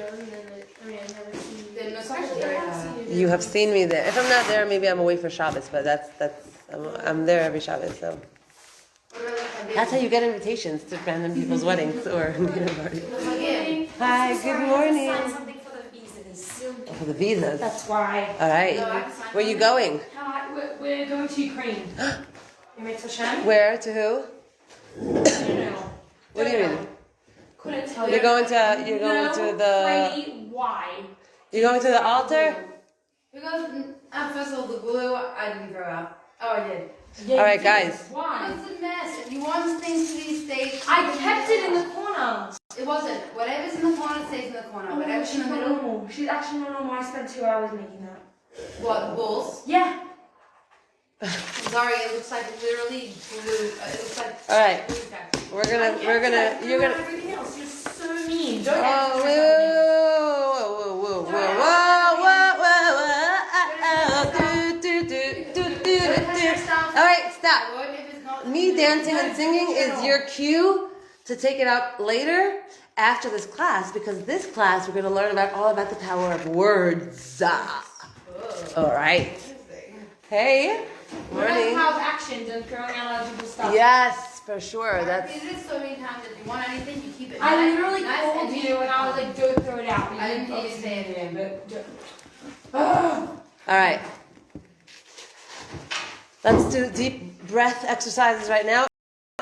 I've never seen you. You have seen me there. If I'm not there, maybe I'm away for Shabbos, but I'm there every Shabbos, so. That's how you get invitations to random people's weddings or dinner parties. Hi, good morning. Something for the visas. Oh, for the visas. That's why. All right. Where are you going? We're going to Ukraine. Where? To who? I don't know. What do you mean? Couldn't tell you. You're going to the. Why? You're going to the altar? Because first of all, the glue I didn't throw out. Oh, I did. Yeah, All right, guys. Why? It's a mess. If you want things to be safe, I kept it in the corner. It wasn't. Whatever's in the corner stays in the corner. Whatever's in the middle. Normal. She's actually not normal. I spent 2 hours making that. What, balls? Yeah. Sorry, it looks like literally glue. It looks like. All right. Glue tack. You're gonna. Everything else. You're so mean. Don't Oh, All right, stop. Me dancing and singing is your cue to take it up later after this class, because this class we're going to learn all about the power of words. All right. Hey. Morning. Power of actions and throwing out other people's stuff. Yes, for sure. That's. We did it so many times that if you want anything, you keep it. I literally nice called and you and I was like, don't throw it out. But I didn't hear you say it. All right. Let's do deep breath exercises right now.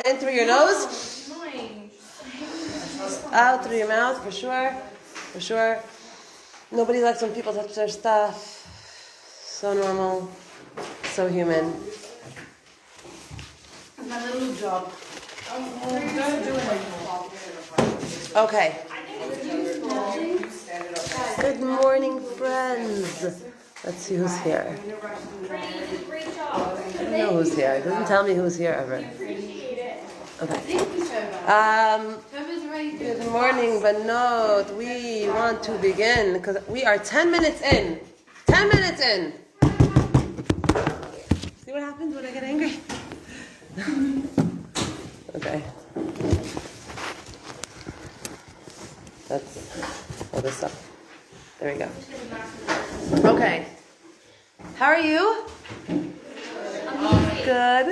In through your nose. Out through your mouth, for sure. For sure. Nobody likes when people touch their stuff. So normal. So human. My little job. Okay. Good morning, friends. Let's see who's here. Great job. I don't know who's here. It doesn't tell me who's here ever. Okay. Good morning, Banot. We want to begin because we are 10 minutes in. 10 minutes in. See what happens when I get angry? Okay. That's all this stuff. There we go. Okay. How are you? Good.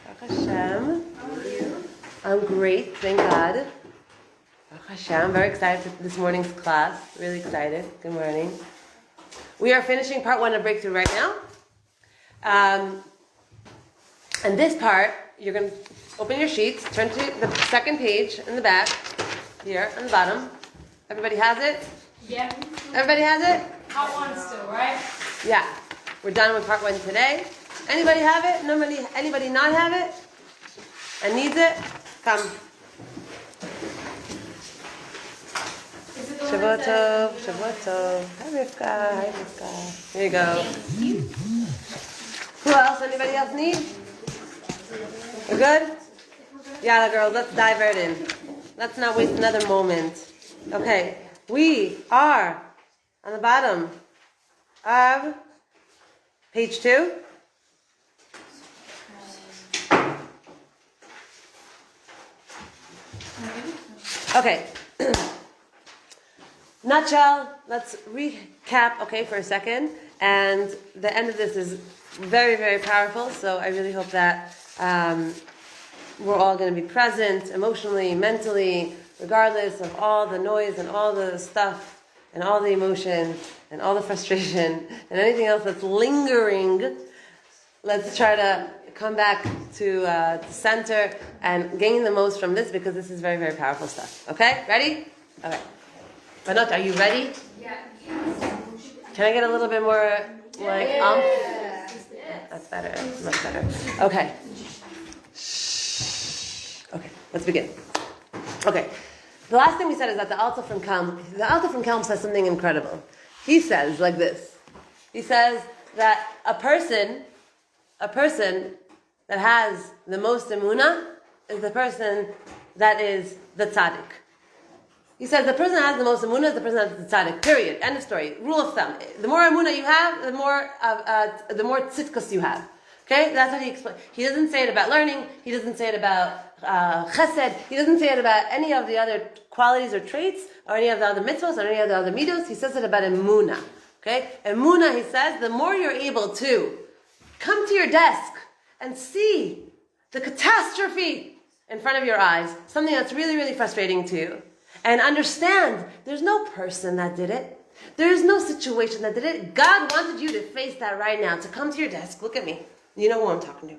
Baruch Hashem. I'm great, thank God. Baruch Hashem. I'm very excited for this morning's class. Really excited. Good morning. We are finishing part 1 of Breakthrough right now. And this part, you're going to open your sheets, turn to the second page in the back, here on the bottom. Everybody has it? Yeah. Everybody has it? Part 1 still, right? Yeah. We're done with part 1 today. Anybody have it? Anybody not have it? And needs it? Come. Shavua tov, Shavua tov. Hi Rivka, hi Rivka. Here you go. Who else? Anybody else need? We're good? Yalla girls, let's dive right in. Let's not waste another moment. Okay, we are on the bottom of page 2. Okay. Nutshell, let's recap, okay, for a second. And the end of this is very, very powerful. So I really hope that we're all going to be present emotionally, mentally, regardless of all the noise and all the stuff and all the emotion and all the frustration and anything else that's lingering. Let's try to come back to the center and gain the most from this, because this is very, very powerful stuff. Okay? Ready? Okay. Banot, are you ready? Yeah. Can I get a little bit more, like, That's better. Much better. Okay. Okay, let's begin. Okay. The last thing we said is that the Alta from Kelm says something incredible. He says like this. He says that a person that has the most emunah is the person that is the tzaddik. He says the person that has the most emunah is the person that is the tzaddik. Period. End of story. Rule of thumb. The more emunah you have, the more tzidkus you have. Okay, that's what he explains. He doesn't say it about learning. He doesn't say it about chesed. He doesn't say it about any of the other qualities or traits, or any of the other mitzvahs, or any of the other midos. He says it about emunah. Okay? Emunah, he says, the more you're able to come to your desk and see the catastrophe in front of your eyes, something that's really, really frustrating to you, and understand there's no person that did it. There is no situation that did it. God wanted you to face that right now, to come to your desk. Look at me. You know who I'm talking to.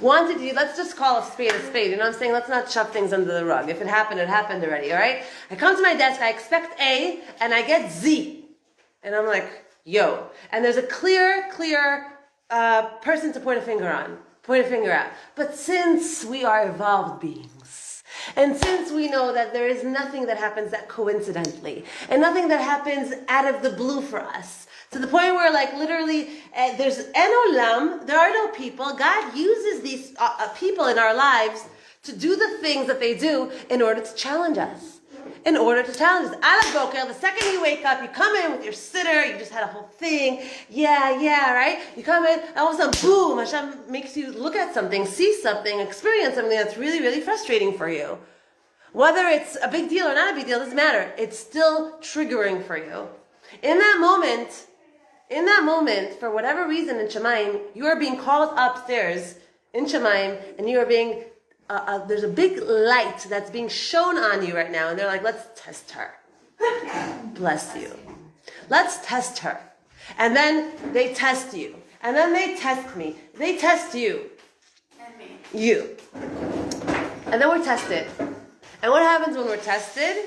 Wanted you, let's just call a spade a spade. You know what I'm saying? Let's not shove things under the rug. If it happened already, all right? I come to my desk, I expect A, and I get Z. And I'm like, yo. And there's a clear person to point a finger at. But since we are evolved beings, and since we know that there is nothing that happens that coincidentally, and nothing that happens out of the blue for us, to the point where, like, literally, there's en olam, there are no people. God uses these people in our lives to do the things that they do in order to challenge us. Ala boker, the second you wake up, you come in with your sitter, you just had a whole thing, right? You come in, and all of a sudden, boom, Hashem makes you look at something, see something, experience something that's really, really frustrating for you. Whether it's a big deal or not a big deal, doesn't matter. It's still triggering for you. In that moment, for whatever reason in Shemaim, you are being called upstairs in Shemaim, and you are being there's a big light that's being shown on you right now, and they're like, let's test her. Bless you. Let's test her. And then they test you. And then they test me. They test you. And me. You. And then we're tested. And what happens when we're tested?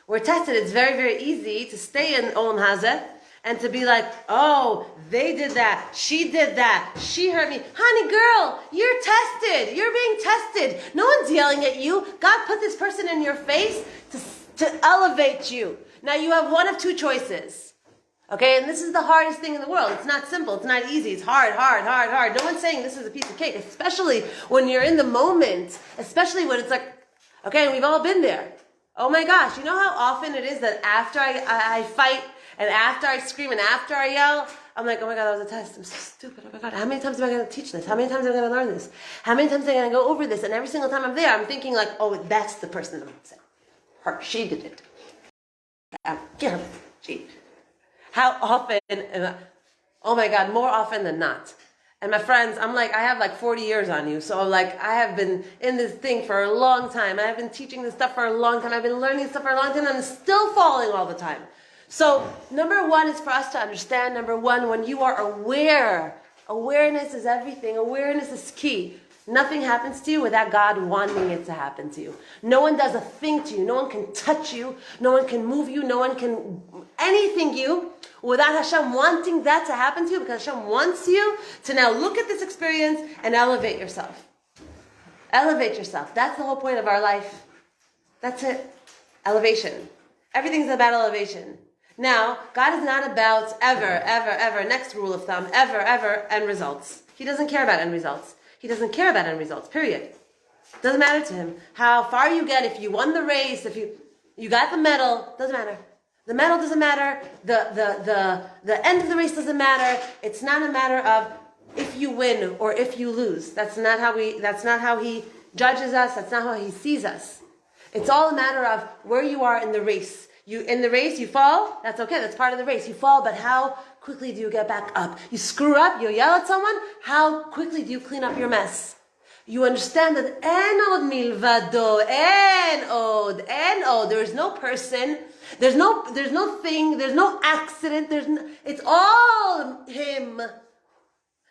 It's very, very easy to stay in Olam Hazeh and to be like, oh, they did that, she did that, she hurt me. Honey, girl, you're tested. You're being tested. No one's yelling at you. God put this person in your face to elevate you. Now you have one of two choices. Okay, and this is the hardest thing in the world. It's not simple. It's not easy. It's hard. No one's saying this is a piece of cake, especially when you're in the moment, especially when it's like, okay, and we've all been there. Oh my gosh, you know how often it is that after I fight, and after I scream, and after I yell, I'm like, oh my God, that was a test. I'm so stupid. Oh my God, how many times am I going to teach this? How many times am I going to learn this? How many times am I going to go over this? And every single time I'm there, I'm thinking like, oh, that's the person I'm upset. Her, she did it. Get her. She. How often, oh my God, more often than not. And my friends, I'm like, I have like 40 years on you. So like, I have been in this thing for a long time. I have been teaching this stuff for a long time. I've been learning this stuff for a long time. And I'm still falling all the time. So number one is for us to understand, number one, when you are aware, awareness is everything. Awareness is key. Nothing happens to you without God wanting it to happen to you. No one does a thing to you. No one can touch you. No one can move you. No one can anything you without Hashem wanting that to happen to you, because Hashem wants you to now look at this experience and elevate yourself. Elevate yourself. That's the whole point of our life. That's it. Elevation. Everything's about elevation. Now, God is not about ever, next rule of thumb, ever, end results. He doesn't care about end results. He doesn't care about end results, period. Doesn't matter to him. How far you get, if you won the race, if you got the medal, doesn't matter. The medal doesn't matter. The end of the race doesn't matter. It's not a matter of if you win or if you lose. That's not how he judges us. That's not how he sees us. It's all a matter of where you are in the race. In the race, you fall, that's okay, that's part of the race. You fall, but how quickly do you get back up? You screw up, you yell at someone, how quickly do you clean up your mess? You understand that en od milvado, en od, there is no person, there's no thing, there's no accident, it's all him.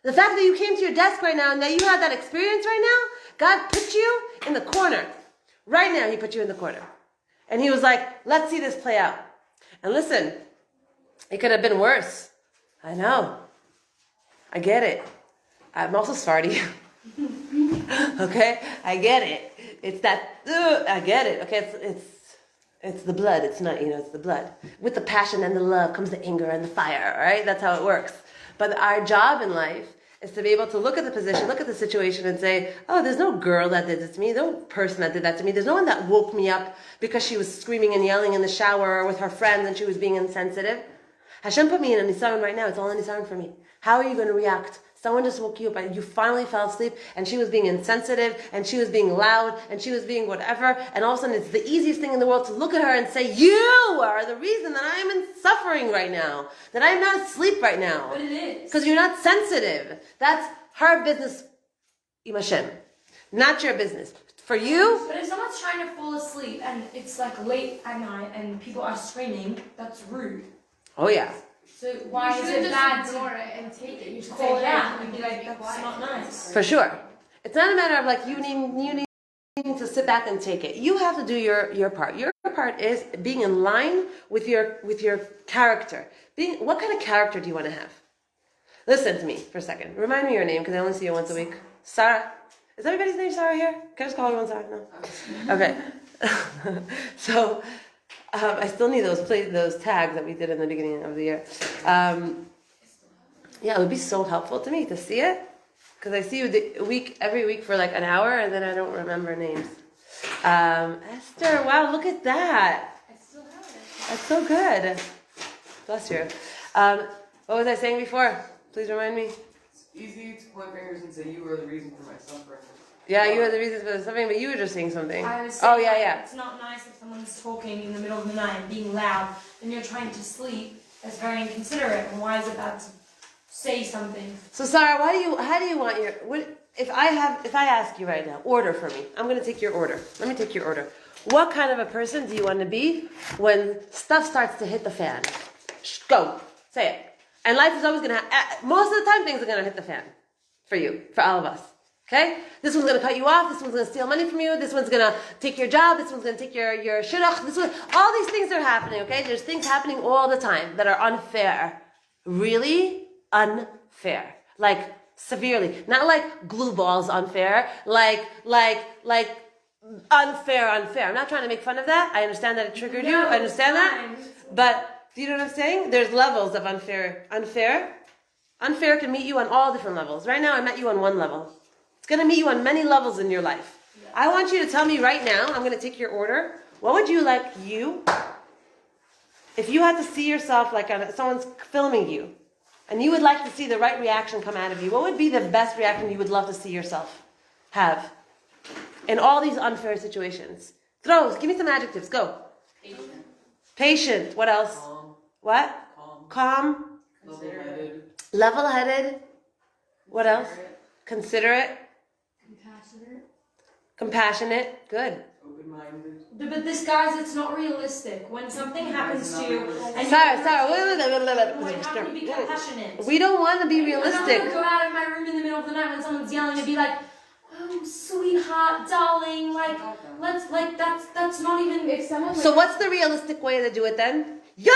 The fact that you came to your desk right now and that you had that experience right now, God put you in the corner. Right now, he put you in the corner. And he was like, let's see this play out. And listen, it could have been worse. I know. I get it. I'm also Sephardi. Okay? I get it. It's that, I get it. Okay, it's the blood. It's not, it's the blood. With the passion and the love comes the anger and the fire, all right? That's how it works. But our job in life is to be able to look at the position, look at the situation and say, oh, there's no girl that did this to me, no person that did that to me, there's no one that woke me up because she was screaming and yelling in the shower with her friends and she was being insensitive. Hashem put me in a nisayon right now, it's all a nisayon for me. How are you going to react Someone just woke you up and you finally fell asleep and she was being insensitive and she was being loud and she was being whatever, and all of a sudden it's the easiest thing in the world to look at her and say, you are the reason that I am in suffering right now, that I'm not asleep right now. But it is. Because you're not sensitive. That's her business, Imashem. Not your business. For you, But if someone's trying to fall asleep and it's like late at night and people are screaming, that's rude. oh yeah. So why you is should it just bad ignore to it and take it. You should call say, it "Hey, out can and you be like, be that's quiet?" not nice? For sure. It's not a matter of like you need to sit back and take it. You have to do your part. Your part is being in line with your character. What kind of character do you want to have? Listen to me for a second. Remind me your name because I only see you once a week. Sarah. Is everybody's name Sarah here? Can I just call everyone Sarah? No. Okay. So I still need those tags that we did in the beginning of the year. Yeah, it would be so helpful to me to see it. Because I see you every week for like an hour and then I don't remember names. Esther, wow, look at that. I still have it. That's so good. Bless you. What was I saying before? Please remind me. It's easy to point fingers and say you were the reason for my suffering. Yeah, you were the reason for something, but you were just saying something. I was saying, Oh, yeah. It's not nice if someone's talking in the middle of the night and being loud and you're trying to sleep. That's very inconsiderate. And why is it bad to say something? So Sarah, how do you want if I ask you right now, order for me. I'm going to take your order. Let me take your order. What kind of a person do you want to be when stuff starts to hit the fan? Go. Say it. And life is always going to most of the time things are going to hit the fan. For you. For all of us. Okay? This one's going to cut you off. This one's going to steal money from you. This one's going to take your job. This one's going to take your shidduch. All these things are happening, okay? There's things happening all the time that are unfair. Really unfair. Like, severely. Not like glue balls unfair. Like unfair. I'm not trying to make fun of that. I understand that it triggered you. I understand that. But, do you know what I'm saying? There's levels of unfair. Unfair can meet you on all different levels. Right now, I met you on one level. It's going to meet you on many levels in your life. Yeah. I want you to tell me right now, I'm going to take your order. What would you like if you had to see yourself like someone's filming you, and you would like to see the right reaction come out of you, what would be the best reaction you would love to see yourself have in all these unfair situations? Give me some adjectives. Go. Patient. What else? Calm. What? Calm. Considerate. Level-headed. What else? Considerate. Compassionate. Good. Open-minded. But this, guys, it's not realistic. When something happens to you, and Sarah, wait, how can you be compassionate? we don't want to be I'm not realistic. gonna go out of my room in the middle of the night when someone's yelling and be like, "Oh, sweetheart, darling, that's not even." If someone So what's the realistic way to do it then? Yo!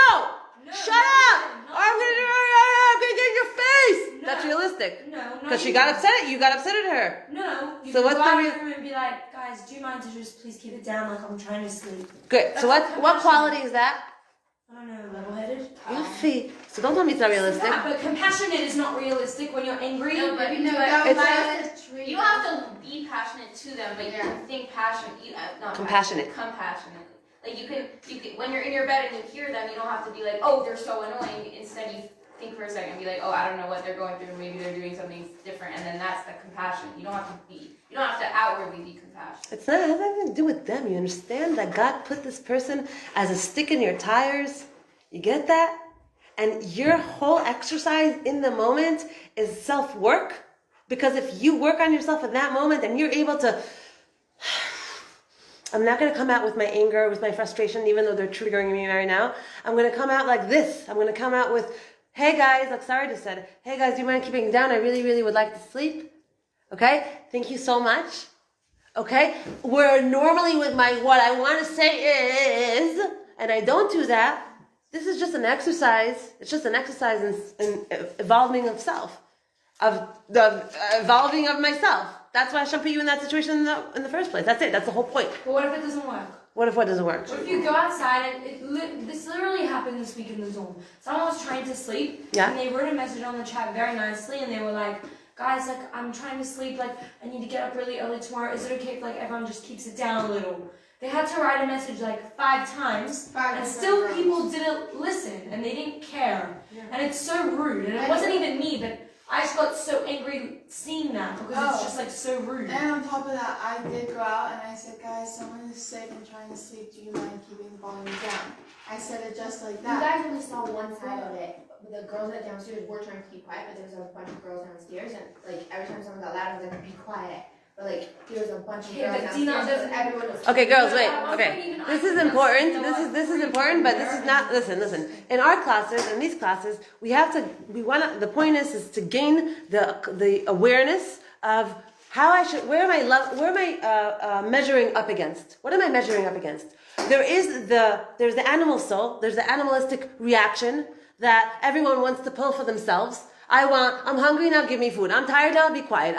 No, Shut up! no, I'm gonna get in your face! No. That's realistic. No, Because she got upset at you got upset at her. No, you So can what's go the out of the room and be like, "Guys, do you mind to just please keep it down? Like I'm trying to sleep." Good. So what quality is that? I don't know, level-headed. Yuffie. So don't tell me it's not realistic. Yeah, but compassionate is not realistic when you're angry. No, but but- no, It's- that's a trait. You don't have to be passionate to them, but you can think passionate. Not Compassionate. Compassionate. Like you can, when you're in your bed and you hear them, you don't have to be like, oh, they're so annoying. Instead, you think for a second and be like, oh, I don't know what they're going through. Maybe they're doing something different, and then that's the compassion. You don't have to outwardly be compassionate. It has nothing to do with them. You understand that God put this person as a stick in your tires? You get that? And your whole exercise in the moment is self-work. Because if you work on yourself in that moment and you're able to... I'm not going to come out with my anger, with my frustration, even though they're triggering me right now. I'm going to come out like this. I'm going to come out with, hey guys, like Sarah just said, hey guys, do you mind keeping it down? I really, really would like to sleep. Okay? Thank you so much. Okay? Where normally with what I want to say is, and I don't do that, this is just an exercise. It's just an exercise in evolving of self. Of the evolving of myself. That's why Hashem put you in that situation in the first place. That's it. That's the whole point. But what if it doesn't work? What doesn't work? What if you go outside and this literally happened this week in the Zoom. Someone was trying to sleep, Yeah. and they wrote a message on the chat very nicely, and they were like, "Guys, like I'm trying to sleep, like I need to get up really early tomorrow. Is it okay if like everyone just keeps it down a little?" They had to write a message like 5 times, and still people didn't listen, and they didn't care. Yeah. And it's so rude. And it wasn't even me, but I just got so angry seeing that because it's just like so rude. And on top of that, I did go out and I said, guys, someone is sick and trying to sleep. Do you mind keeping the volume down? I said it just like You that. guys only saw one side of it. The girls that downstairs were trying to keep quiet, but there was a bunch of girls downstairs, and like every time someone got loud, I was like, "Be quiet." But like there was a bunch of Okay, girls but Dina downstairs, doesn't- so everyone was. Okay, girls, wait. At one Okay, point even this I is think important. that's, This is important, but this is not. Listen. In our classes, in these classes, we have to. We want to. The point is to gain the awareness of how I should. Where am I measuring up against? What am I measuring up against? There's the animal soul. There's the animalistic reaction that everyone wants to pull for themselves. I'm hungry now, give me food. I'm tired now, be quiet.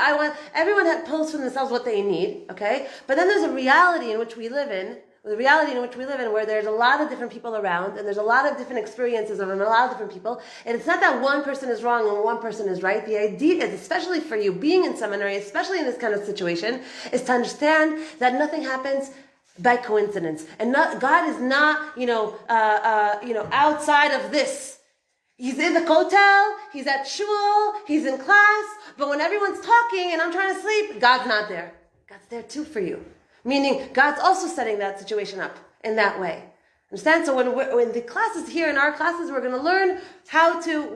Everyone pulls for themselves what they need, okay? But then there's a reality in which we live in, where there's a lot of different people around, and there's a lot of different experiences of a lot of different people, and it's not that one person is wrong and one person is right. The idea is, especially for you being in seminary, especially in this kind of situation, is to understand that nothing happens by coincidence. And God is not, outside of this. He's in the kotel, he's at shul, he's in class, but when everyone's talking and I'm trying to sleep, God's not there. God's there too for you. Meaning, God's also setting that situation up in that way. Understand? So when the classes here, in our classes, we're going to learn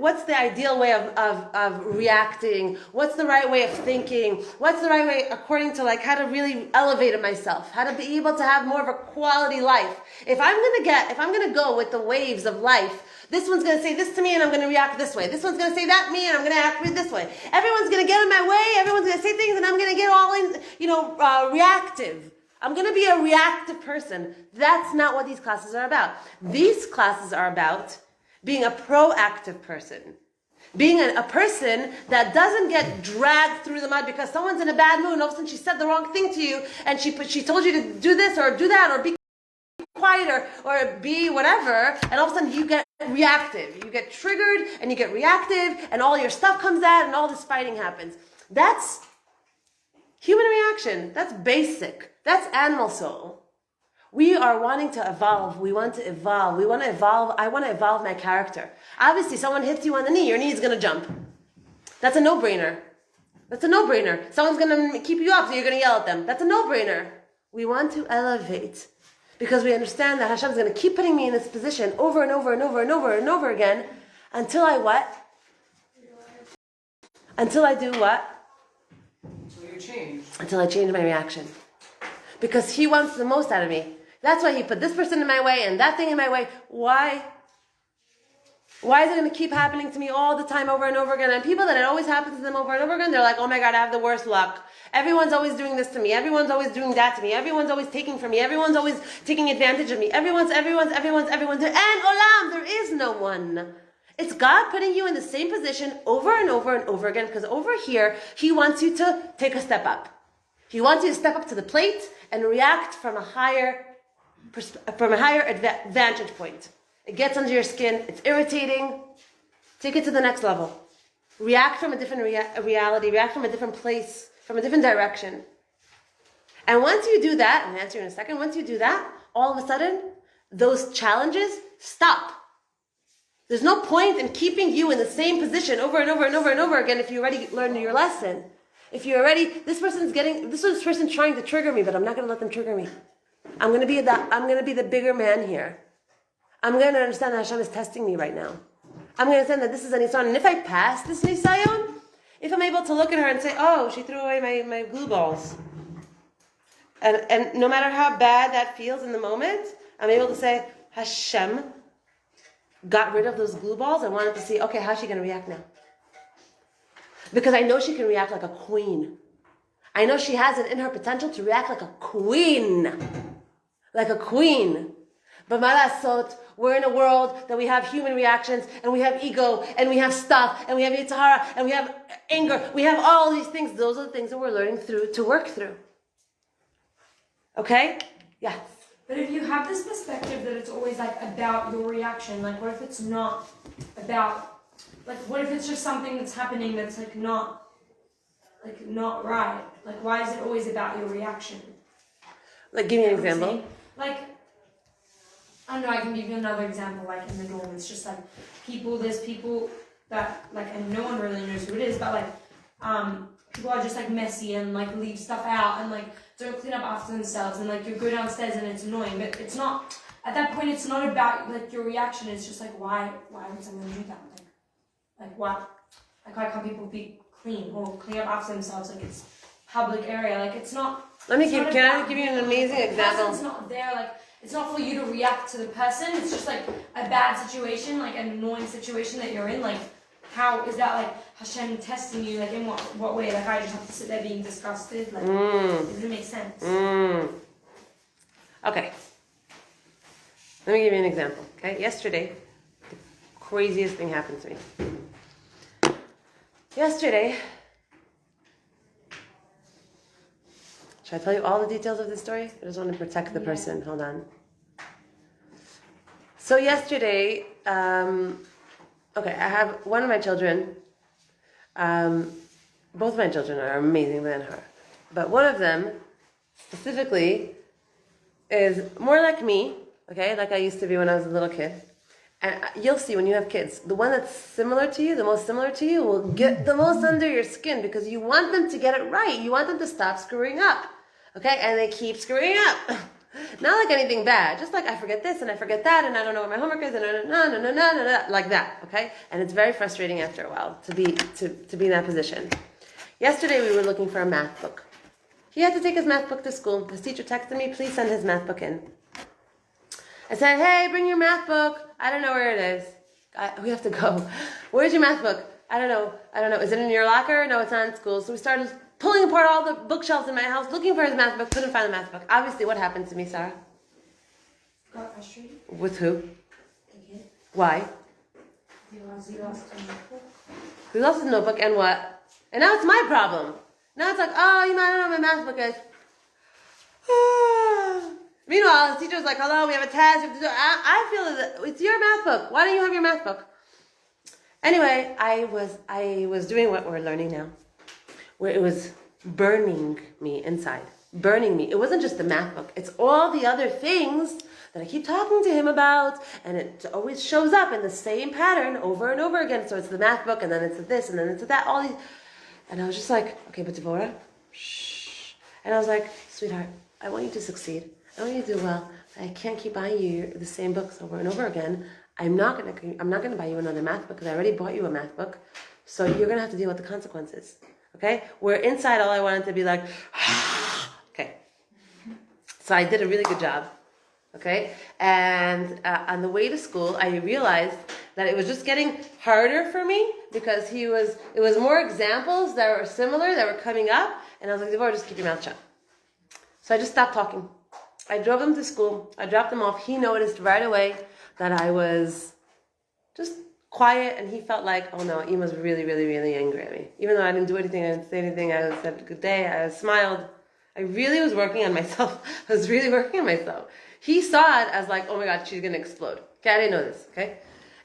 what's the ideal way of reacting, what's the right way of thinking, what's the right way according to like how to really elevate myself, how to be able to have more of a quality life. If I'm going to go with the waves of life, this one's going to say this to me and I'm going to react this way. This one's going to say that to me and I'm going to act this way. Everyone's going to get in my way, everyone's going to say things and I'm going to get all in, reactive. I'm going to be a reactive person. That's not what these classes are about. These classes are about being a proactive person. Being a person that doesn't get dragged through the mud because someone's in a bad mood and all of a sudden she said the wrong thing to you and she told you to do this or do that or be quiet or be whatever, and all of a sudden you get reactive. You get triggered and you get reactive and all your stuff comes out and all this fighting happens. That's human reaction. That's basic. That's animal soul. We are wanting to evolve. We want to evolve. We want to evolve. I want to evolve my character. Obviously, someone hits you on the knee, your knee is going to jump. That's a no-brainer. Someone's going to keep you up, so you're going to yell at them. That's a no-brainer. We want to elevate because we understand that Hashem is going to keep putting me in this position over and over and over and over and over again until I what? Until I do what? So you change. Until I change my reaction. Because He wants the most out of me. That's why He put this person in my way and that thing in my way. Why? Why is it going to keep happening to me all the time over and over again? And people that it always happens to them over and over again, they're like, oh my God, I have the worst luck. Everyone's always doing this to me. Everyone's always doing that to me. Everyone's always taking from me. Everyone's always taking advantage of me. Everyone's. And Olam, there is no one. It's God putting you in the same position over and over and over again, because over here, He wants you to take a step up. He wants you to step up to the plate and react from a higher vantage point. It gets under your skin. It's irritating. Take it to the next level. React from a different reality. React from a different place, from a different direction. And once you do that, and I'll answer you in a second, once you do that, all of a sudden, those challenges stop. There's no point in keeping you in the same position over and over and over and over again if you already learned your lesson. If you already, this person's trying to trigger me, but I'm not going to let them trigger me. I'm going to be the bigger man here. I'm going to understand that Hashem is testing me right now. I'm going to understand that this is a nisayon. And if I pass this nisayon, if I'm able to look at her and say, oh, she threw away my glue balls. And no matter how bad that feels in the moment, I'm able to say, Hashem got rid of those glue balls. I wanted to see, okay, how's she going to react now? Because I know she can react like a queen. I know she has it in her potential to react like a queen. Like a queen. But malasot, we're in a world that we have human reactions, and we have ego, and we have stuff, and we have yitzhara, and we have anger. We have all these things. Those are the things that we're learning to work through. Okay? Yes. But if you have this perspective that it's always like about your reaction, like what if it's not about, like what if it's just something that's happening that's like not right? Like why is it always about your reaction? Like give me an example. Like, I don't know, I can give you another example, like in the dorm, it's just like there's people that like, and no one really knows who it is, but like, people are just like messy and like leave stuff out and like don't clean up after themselves, and like you go downstairs and it's annoying, but it's not, at that point it's not about like your reaction, it's just like why would someone do that? Like why can't people be clean or clean up after themselves? Like it's public area, like it's not. Can I give you an amazing example? It's not there, like it's not for you to react to the person. It's just like a bad situation, like an annoying situation that you're in. Like how is that like Hashem testing you? Like in what way? Like I just have to sit there being disgusted. Like it doesn't make sense. Okay. Let me give you an example. Okay, yesterday, the craziest thing happened to me. Yesterday, should I tell you all the details of this story? I just want to protect the person. Hold on. So yesterday, okay, I have one of my children. Both my children are amazing than her, but one of them specifically is more like me. Okay, like I used to be when I was a little kid. And you'll see when you have kids, the one that's similar to you, the most similar to you, will get the most under your skin because you want them to get it right. You want them to stop screwing up. Okay, and they keep screwing up. Not like anything bad, just like I forget this and I forget that and I don't know what my homework is and no, like that. Okay, and it's very frustrating after a while to be in that position. Yesterday we were looking for a math book. He had to take his math book to school. His teacher texted me, please send his math book in. I said, hey, bring your math book. I don't know where it is. We have to go. Where's your math book? I don't know. Is it in your locker? No, it's not in school. So we started pulling apart all the bookshelves in my house, looking for his math book, couldn't find the math book. Obviously, what happened to me, Sarah? Got frustrated. With who? The kid. Why? He lost a notebook. He lost his notebook and what? And now it's my problem. Now it's like, I don't know where my math book is. Meanwhile, the teacher's like, hello, we have a test. I feel that it's your math book. Why don't you have your math book? Anyway, I was doing what we're learning now, where it was burning me inside. Burning me. It wasn't just the math book. It's all the other things that I keep talking to him about, and it always shows up in the same pattern over and over again. So it's the math book, and then it's this, and then it's that, all these. And I was just like, okay, but Devorah, shh. And I was like, sweetheart, I want you to succeed. I want you to do well. I can't keep buying you the same books over and over again. I'm not gonna buy you another math book because I already bought you a math book. So you're gonna have to deal with the consequences. Okay? Where inside all I wanted to be like, okay. So I did a really good job. Okay? And on the way to school, I realized that it was just getting harder for me because it was more examples that were similar that were coming up, and I was like, Devorah, just keep your mouth shut. So I just stopped talking. I drove them to school. I dropped them off. He noticed right away that I was just quiet, and he felt like, oh no, Ima's really, really, really angry at me. Even though I didn't do anything, I didn't say anything, I said good day, I smiled. I really was working on myself. He saw it as like, oh my God, she's gonna explode. Okay, I didn't know this, okay?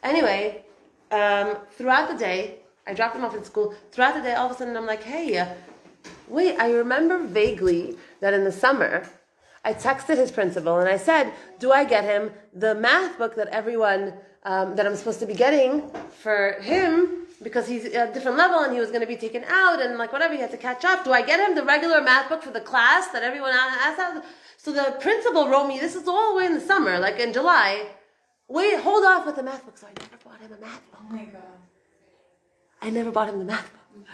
Anyway, throughout the day, I dropped him off at school. Throughout the day, all of a sudden I'm like, hey, wait, I remember vaguely that in the summer, I texted his principal and I said, do I get him the math book that everyone, that I'm supposed to be getting for him because he's at a different level and he was going to be taken out and like whatever, he had to catch up. Do I get him the regular math book for the class that everyone asked? So the principal wrote me, this is all the way in the summer, like in July, wait, hold off with the math book. So I never bought him a math book. Oh my God. I never bought him the math book.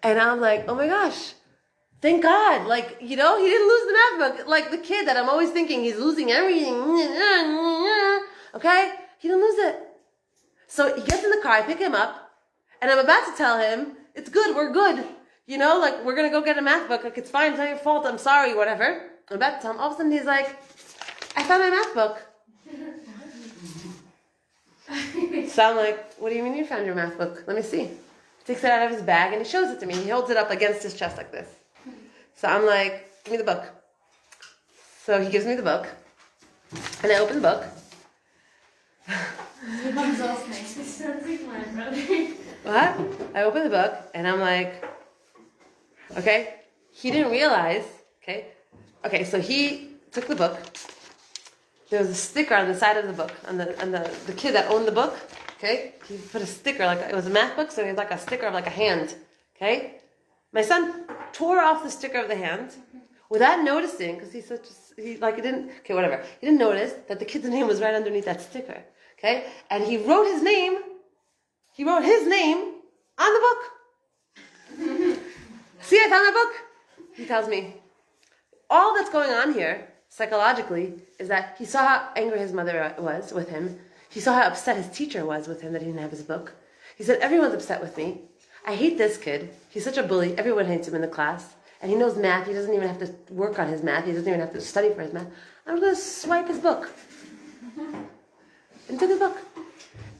And I'm like, oh my gosh. Thank God, like, he didn't lose the math book. Like the kid that I'm always thinking he's losing everything. Okay? He didn't lose it. So he gets in the car, I pick him up, and I'm about to tell him, it's good, we're good. Like, we're going to go get a math book. Like, it's fine, it's not your fault, I'm sorry, whatever. I'm about to tell him, all of a sudden he's like, I found my math book. So I'm like, what do you mean you found your math book? Let me see. He takes it out of his bag and he shows it to me. He holds it up against his chest like this. So I'm like, give me the book. So he gives me the book. And I open the book. What? I open the book and I'm like, okay. He didn't realize, okay, so he took the book there was a sticker on the side of the book, on the kid that owned the book, okay? He put a sticker, like it was a math book, so he had like a sticker of like a hand, okay? My son tore off the sticker of the hand without noticing, because he didn't notice that the kid's name was right underneath that sticker, okay? And he wrote his name on the book. See, I found my book. He tells me, all that's going on here, psychologically, is that he saw how angry his mother was with him. He saw how upset his teacher was with him that he didn't have his book. He said, everyone's upset with me. I hate this kid. He's such a bully. Everyone hates him in the class. And he knows math. He doesn't even have to work on his math. He doesn't even have to study for his math. I'm going to swipe his book. And took his book.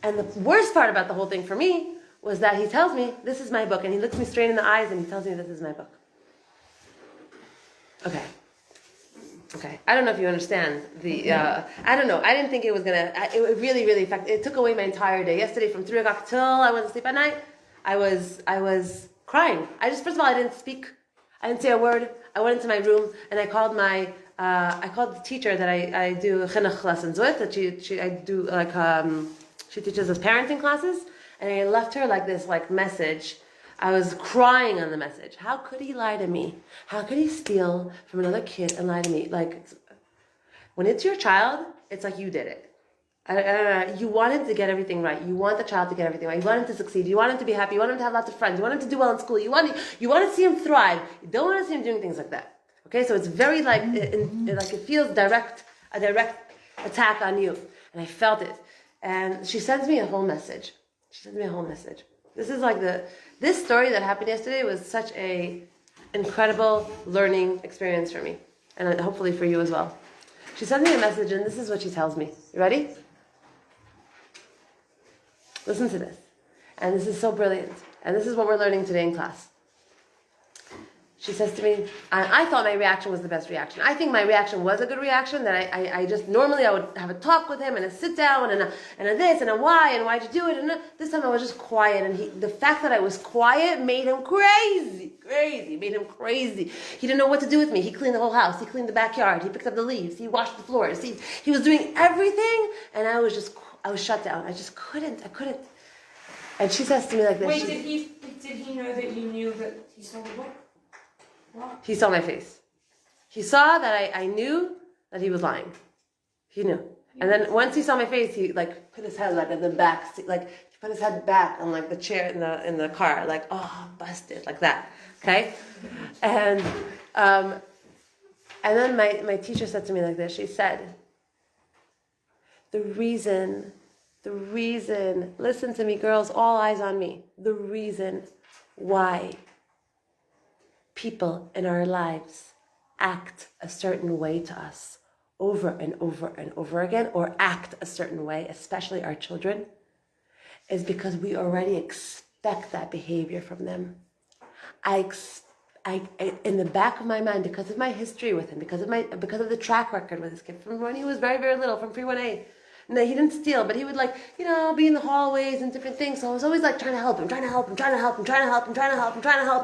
And the worst part about the whole thing for me was that he tells me, this is my book. And he looks me straight in the eyes and he tells me, this is my book. Okay. I don't know if you understand the, I don't know. I didn't think it was going to, it really, really affected, it took away my entire day. Yesterday from 3 o'clock till I went to sleep at night, I was crying. First of all, I didn't speak. I didn't say a word. I went into my room and I called the teacher that I do chinuch lessons with, that she teaches us parenting classes, and I left her this message. I was crying on the message. How could he lie to me? How could he steal from another kid and lie to me? When it's your child, it's like you did it. You want him to get everything right. You want the child to get everything right. You want him to succeed. You want him to be happy. You want him to have lots of friends. You want him to do well in school. You want to see him thrive. You don't want to see him doing things like that. Okay, so it's very it feels a direct attack on you, and I felt it. And she sends me a whole message. This is this story that happened yesterday was such a incredible learning experience for me, and hopefully for you as well. She sends me a message, and this is what she tells me. You ready? Listen to this. And this is so brilliant. And this is what we're learning today in class. She says to me, I thought my reaction was the best reaction. I think my reaction was a good reaction, that I just, normally I would have a talk with him and a sit down and a this and a why and why'd you do it. And this time I was just quiet. And the fact that I was quiet made him crazy. Made him crazy. He didn't know what to do with me. He cleaned the whole house. He cleaned the backyard. He picked up the leaves. He washed the floors. He was doing everything. And I was shut down. I just couldn't. And she says to me like this. Wait, did he know that you knew that he stole the book? What? He saw my face. He saw that I knew that he was lying. He knew. And then once he saw my face, he put his head in the back, he put his head back on the chair in the car, busted, like that. Okay? And then my teacher said to me like this. She said, the reason, listen to me, girls, all eyes on me. The reason why people in our lives act a certain way to us over and over and over again, or act a certain way, especially our children, is because we already expect that behavior from them. I in the back of my mind, because of my history with him, because of the track record with this kid from when he was very, very little, from pre-1A. No, he didn't steal, but he would be in the hallways and different things. So I was always trying to help him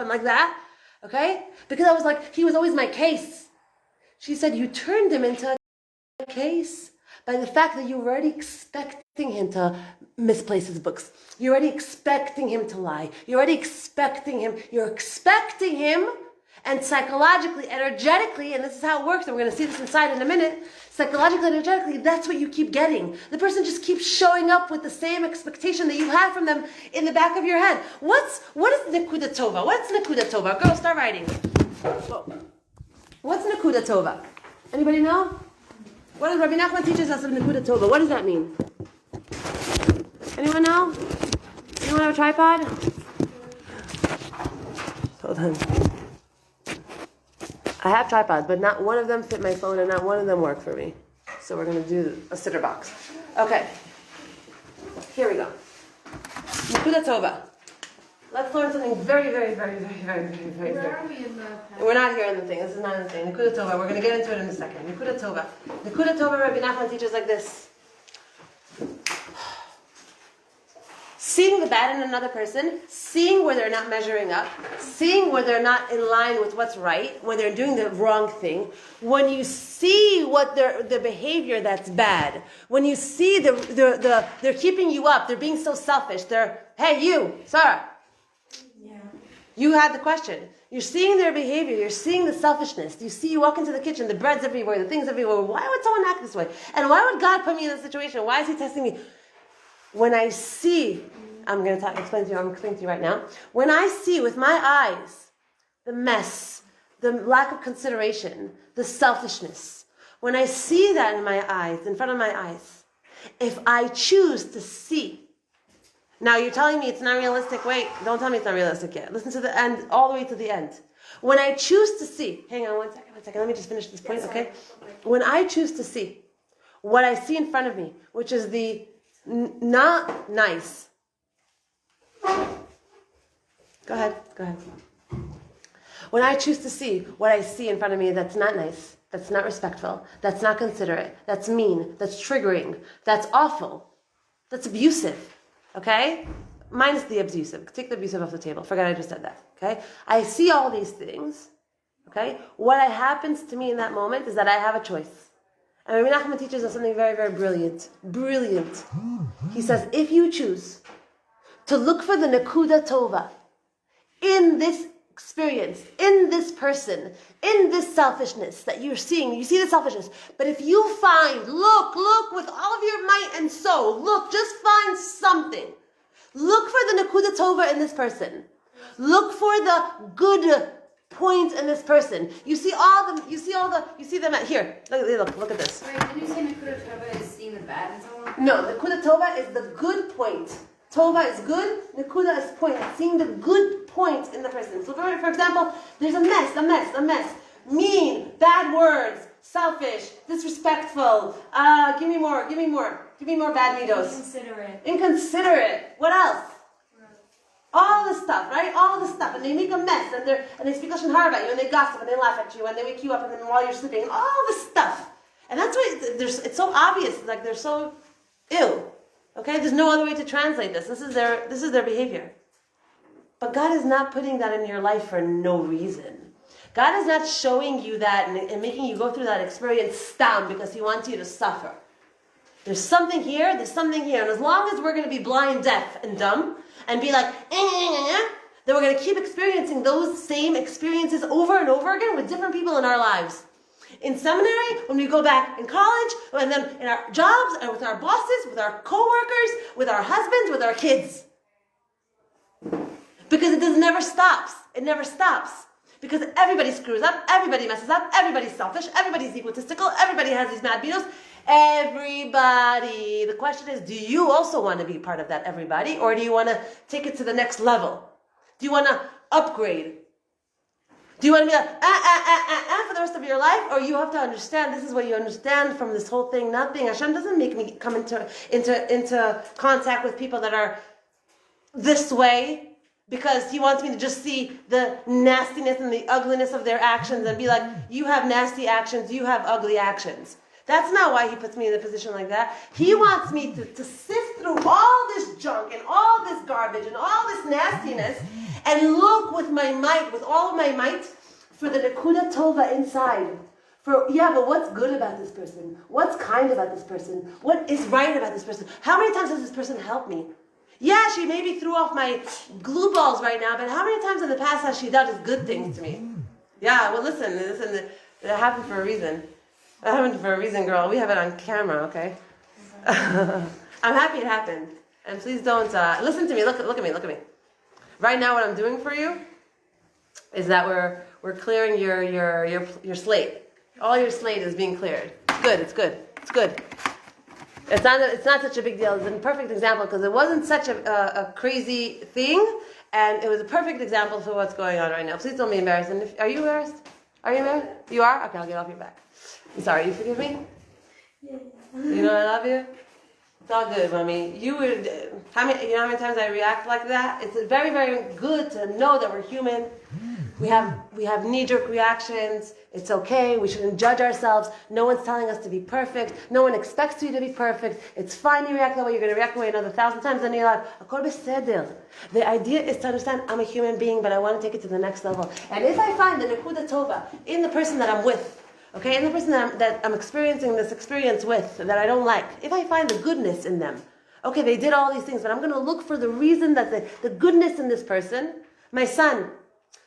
like that. Okay? Because I was he was always my case. She said, you turned him into a case by the fact that you were already expecting him to misplace his books. You're already expecting him to lie. You're expecting him, and psychologically, energetically, and this is how it works, and we're going to see this inside in a minute, psychologically, energetically, that's what you keep getting. The person just keeps showing up with the same expectation that you have from them in the back of your head. What is Nekuda Tova? What's Nekuda Tova? Girls, start writing. What's Nekuda Tova? Anybody know? What does Rabbi Nachman teaches us of Nekuda Tova? What does that mean? Anyone know? Anyone have a tripod? Hold on. I have tripods, but not one of them fit my phone and not one of them work for me. So we're going to do a sitter box. Okay. Here we go. Nekuda Tova. Let's learn something very, very, very, very, very, very, very, very. Where are we in the pack? We're not here in the thing. This is not in the thing. Nekuda Tova. We're going to get into it in a second. Nekuda Tova. Rabbi Nachman teaches like this. seeing the bad in another person, seeing where they're not measuring up, seeing where they're not in line with what's right, when they're doing the wrong thing, when you see what the behavior that's bad, when you see they're keeping you up, they're being so selfish, hey you, Sarah, you had the question. You're seeing their behavior. You're seeing the selfishness. You walk into the kitchen, the bread's everywhere, the things everywhere. Why would someone act this way? And why would God put me in this situation? Why is He testing me? When I see, I'm going to explain to you right now. When I see with my eyes the mess, the lack of consideration, the selfishness, when I see that in my eyes, in front of my eyes, if I choose to see. Now you're telling me it's not realistic. Wait, don't tell me it's not realistic yet. Listen to the end, all the way to the end. When I choose to see, hang on one second, let me just finish this point, okay? When I choose to see what I see in front of me, which is the not nice. Go ahead. When I choose to see what I see in front of me that's not nice, that's not respectful, that's not considerate, that's mean, that's triggering, that's awful, that's abusive. Okay? Minus the abusive. Take the abusive off the table. Forget I just said that. Okay? I see all these things. Okay? What happens to me in that moment is that I have a choice. And Rabbi Nachman teaches us something very, very brilliant. Brilliant. He says, if you choose to look for the Nakuda Tova in this experience, in this person, in this selfishness that you're seeing, you see the selfishness, but if you find, look with all of your might and soul, just find something. Look for the Nakuda Tova in this person. Look for the good point in this person. You see them at here. Look at this. Wait, didn't you say Nakuda Tova is seeing the bad in someone? No, Nakuda Tova is the good point. Tova is good, Nakuda is point. Seeing the good point in the person. So for example, there's a mess. Mean, bad words, selfish, disrespectful, give me more bad midos. Inconsiderate. What else? All the stuff, right? All the stuff. And they make a mess, and they speak Lashon Hara about you, and they gossip, and they laugh at you, and they wake you up, and then while you're sleeping, all the stuff. And that's why it's so obvious, like they're so ill. Okay, there's no other way to translate this. This is their behavior. But God is not putting that in your life for no reason. God is not showing you that and making you go through that experience stam because He wants you to suffer. There's something here, and as long as we're going to be blind, deaf, and dumb, and be like, then we're going to keep experiencing those same experiences over and over again with different people in our lives. In seminary, when we go back in college, and then in our jobs, and with our bosses, with our co-workers, with our husbands, with our kids. Because it never stops. It never stops. Because everybody screws up, everybody messes up, everybody's selfish, everybody's egotistical, everybody has these mad beatles. Everybody. The question is, do you also want to be part of that everybody? Or do you want to take it to the next level? Do you want to upgrade? Do you want to be like, for the rest of your life? Or you have to understand, this is what you understand from this whole thing, nothing. Hashem doesn't make me come into contact with people that are this way because He wants me to just see the nastiness and the ugliness of their actions and be like, you have nasty actions, you have ugly actions. That's not why He puts me in a position like that. He wants me to sift through all this junk and all this garbage and all this nastiness and look with my might, with all of my might, for the Nakuda Tova inside. But what's good about this person? What's kind about this person? What is right about this person? How many times has this person helped me? Yeah, she maybe threw off my glue balls right now, but how many times in the past has she done good things to me? Yeah, well listen, it happened for a reason. It happened for a reason, girl. We have it on camera, okay? I'm happy it happened. And please don't, listen to me, look at me. Right now what I'm doing for you is that we're clearing your slate. All your slate is being cleared. It's good. It's not such a big deal. It's a perfect example because it wasn't such a crazy thing, and it was a perfect example for what's going on right now. Please don't be embarrassed. And are you embarrassed? Are you embarrassed? You are? Okay, I'll get off your back. I'm sorry. You forgive me? Yeah. You know I love you. It's all good, mommy. You know how many times I react like that? It's very, very good to know that we're human. We have knee-jerk reactions. It's okay. We shouldn't judge ourselves. No one's telling us to be perfect. No one expects you to be perfect. It's fine you react that way. You're going to react that way another 1,000 times in your life. Akol beseder. The idea is to understand I'm a human being, but I want to take it to the next level. And if I find the nekuda tova in the person that I'm with, okay, in the person that I'm experiencing this experience with, that I don't like, if I find the goodness in them, okay, they did all these things, but I'm going to look for the reason that the goodness in this person. My son,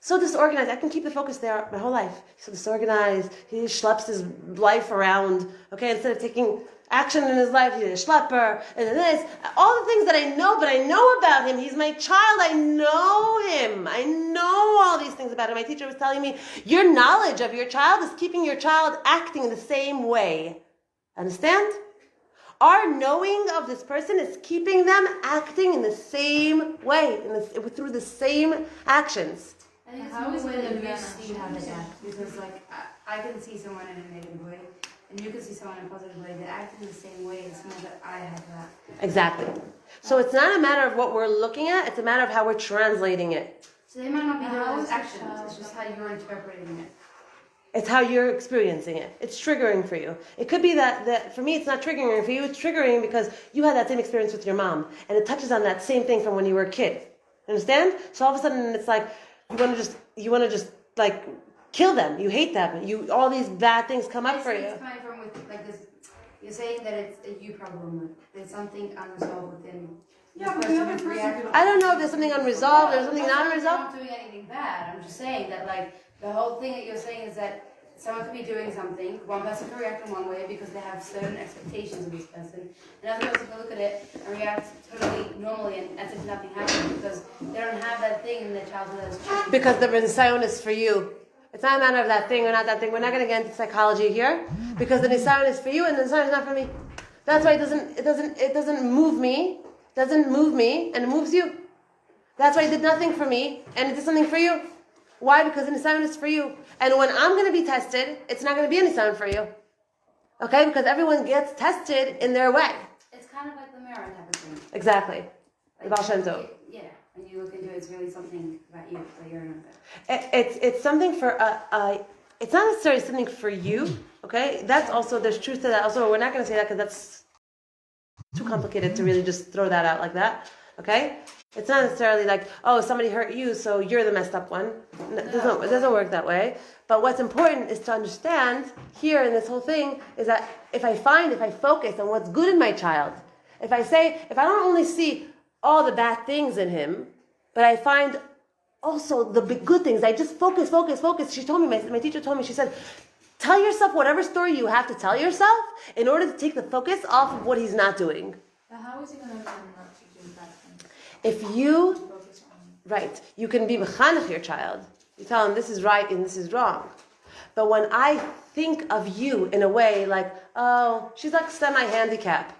so disorganized. I can keep the focus there my whole life. He's so disorganized. He schleps his life around. Okay, instead of taking action in his life, he's a schlepper. And this, all the things that I know, but I know about him. He's my child. I know him. I know all these things about him. My teacher was telling me, your knowledge of your child is keeping your child acting the same way. Understand? Our knowing of this person is keeping them acting in the same way, through the same actions. I think it's the only way that we see how they act. Because, like, I can see someone in a negative way, and you can see someone in a positive way. They act in the same way. It's more that I have that. Exactly. So it's not a matter of what we're looking at, it's a matter of how we're translating it. So they might not be doing those actions. It's just how you're interpreting it. It's how you're experiencing it. It's triggering for you. It could be that for me it's not triggering for you, it's triggering because you had that same experience with your mom, and it touches on that same thing from when you were a kid. Understand? So all of a sudden it's like, you want to just like kill them. You hate them. All these bad things come up for you. It's coming from with like this. You're saying that it's a you problem. There's something unresolved within. Yeah, but the other person could. I don't know if there's something unresolved. There's something not unresolved. I'm not doing anything bad. I'm just saying that like the whole thing that you're saying is that someone could be doing something. One person could react in one way because they have certain expectations of this person. Another person could look at it and react totally normally and as if nothing happened because they don't have that thing in their childhood as children. Because the nisayon is for you. It's not a matter of that thing or not that thing. We're not going to get into psychology here because the nisayon is for you and the nisayon is not for me. That's why it doesn't move me. It doesn't move me and it moves you. That's why it did nothing for me and it did something for you. Why? Because the nisayon is for you. And when I'm going to be tested, it's not going to be a nisayon for you. Okay? Because everyone gets tested in their way. It's kind of like the mirror type of thing. Exactly. The Like, Baal Shem Tov. yeah, when you look into it, it's really something about you that you're not. It's something for it's not necessarily something for you. Okay? That's also, there's truth to that. Also, we're not going to say that because that's too complicated to really just throw that out like that. Okay? It's not necessarily like, oh, somebody hurt you, so you're the messed up one. It doesn't work that way. But what's important is to understand here in this whole thing is that if I focus on what's good in my child, if I don't only see all the bad things in him, but I find also the good things, I just focus. She told me, my teacher told me, she said, tell yourself whatever story you have to tell yourself in order to take the focus off of what he's not doing. But how is he going to learn not to do bad things? If you, Focus on right, you can be mechanech your child. You tell him this is right and this is wrong. But when I think of you in a way like, oh, she's like semi-handicapped.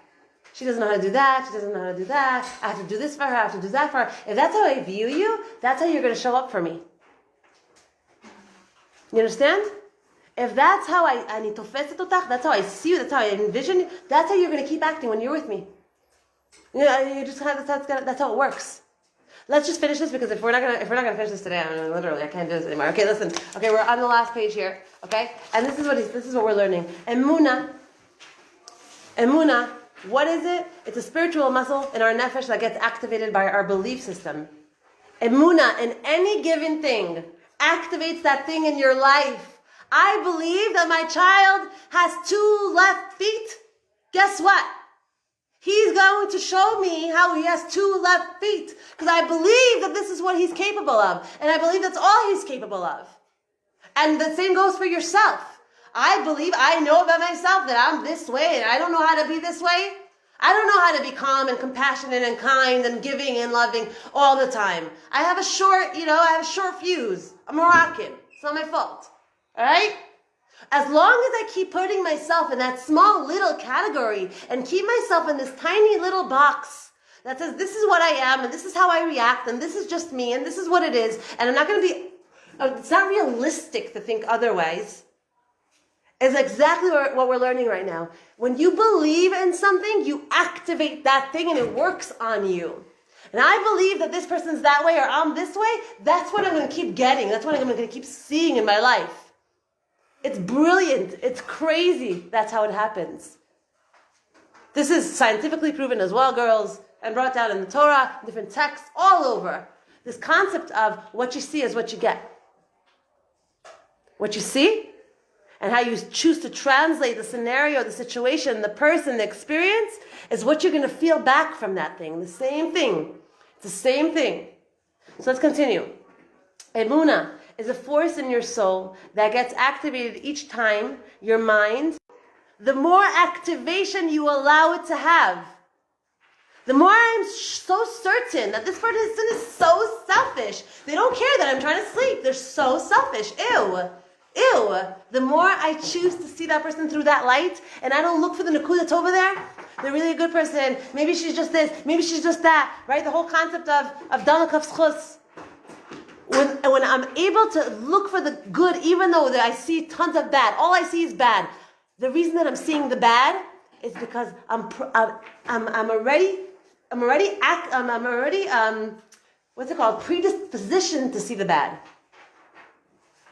She doesn't know how to do that. She doesn't know how to do that. I have to do this for her. I have to do that for her. If that's how I view you, that's how you're going to show up for me. You understand? If that's how I need to face it, that's how I see you, that's how I envision you, that's how you're going to keep acting when you're with me. You know, you just have, that's how it works. Let's just finish this because if we're not gonna finish this today, I can't do this anymore. Okay, listen. Okay, we're on the last page here. Okay, and this is what we're learning. Emuna. What is it? It's a spiritual muscle in our nefesh that gets activated by our belief system. Emuna in any given thing activates that thing in your life. I believe that my child has 2 left feet. Guess what? He's going to show me how he has 2 left feet. Because I believe that this is what he's capable of. And I believe that's all he's capable of. And the same goes for yourself. I know about myself that I'm this way and I don't know how to be this way. I don't know how to be calm and compassionate and kind and giving and loving all the time. I have a short fuse. I'm Moroccan. It's not my fault. All right? As long as I keep putting myself in that small little category and keep myself in this tiny little box that says this is what I am and this is how I react and this is just me and this is what it is and I'm not going to be, it's not realistic to think otherwise, is exactly what we're learning right now. When you believe in something, you activate that thing and it works on you. and I believe that this person's that way or I'm this way, that's what I'm going to keep getting. That's what I'm going to keep seeing in my life. It's brilliant. It's crazy. That's how it happens. This is scientifically proven as well, girls, and brought down in the Torah, different texts, all over. This concept of what you see is what you get. What you see, and how you choose to translate the scenario, the situation, the person, the experience, is what you're going to feel back from that thing. The same thing. It's the same thing. So let's continue. Emunah is a force in your soul that gets activated each time your mind, the more activation you allow it to have. The more I'm so certain that this person is so selfish. They don't care that I'm trying to sleep. They're so selfish. Ew. Ew. The more I choose to see that person through that light, and I don't look for the nakuda that's over there, they're really a good person. Maybe she's just this. Maybe she's just that. Right? The whole concept of dalakaf schus. When I'm able to look for the good, even though I see tons of bad, all I see is bad. The reason that I'm seeing the bad is because I'm already predispositioned to see the bad.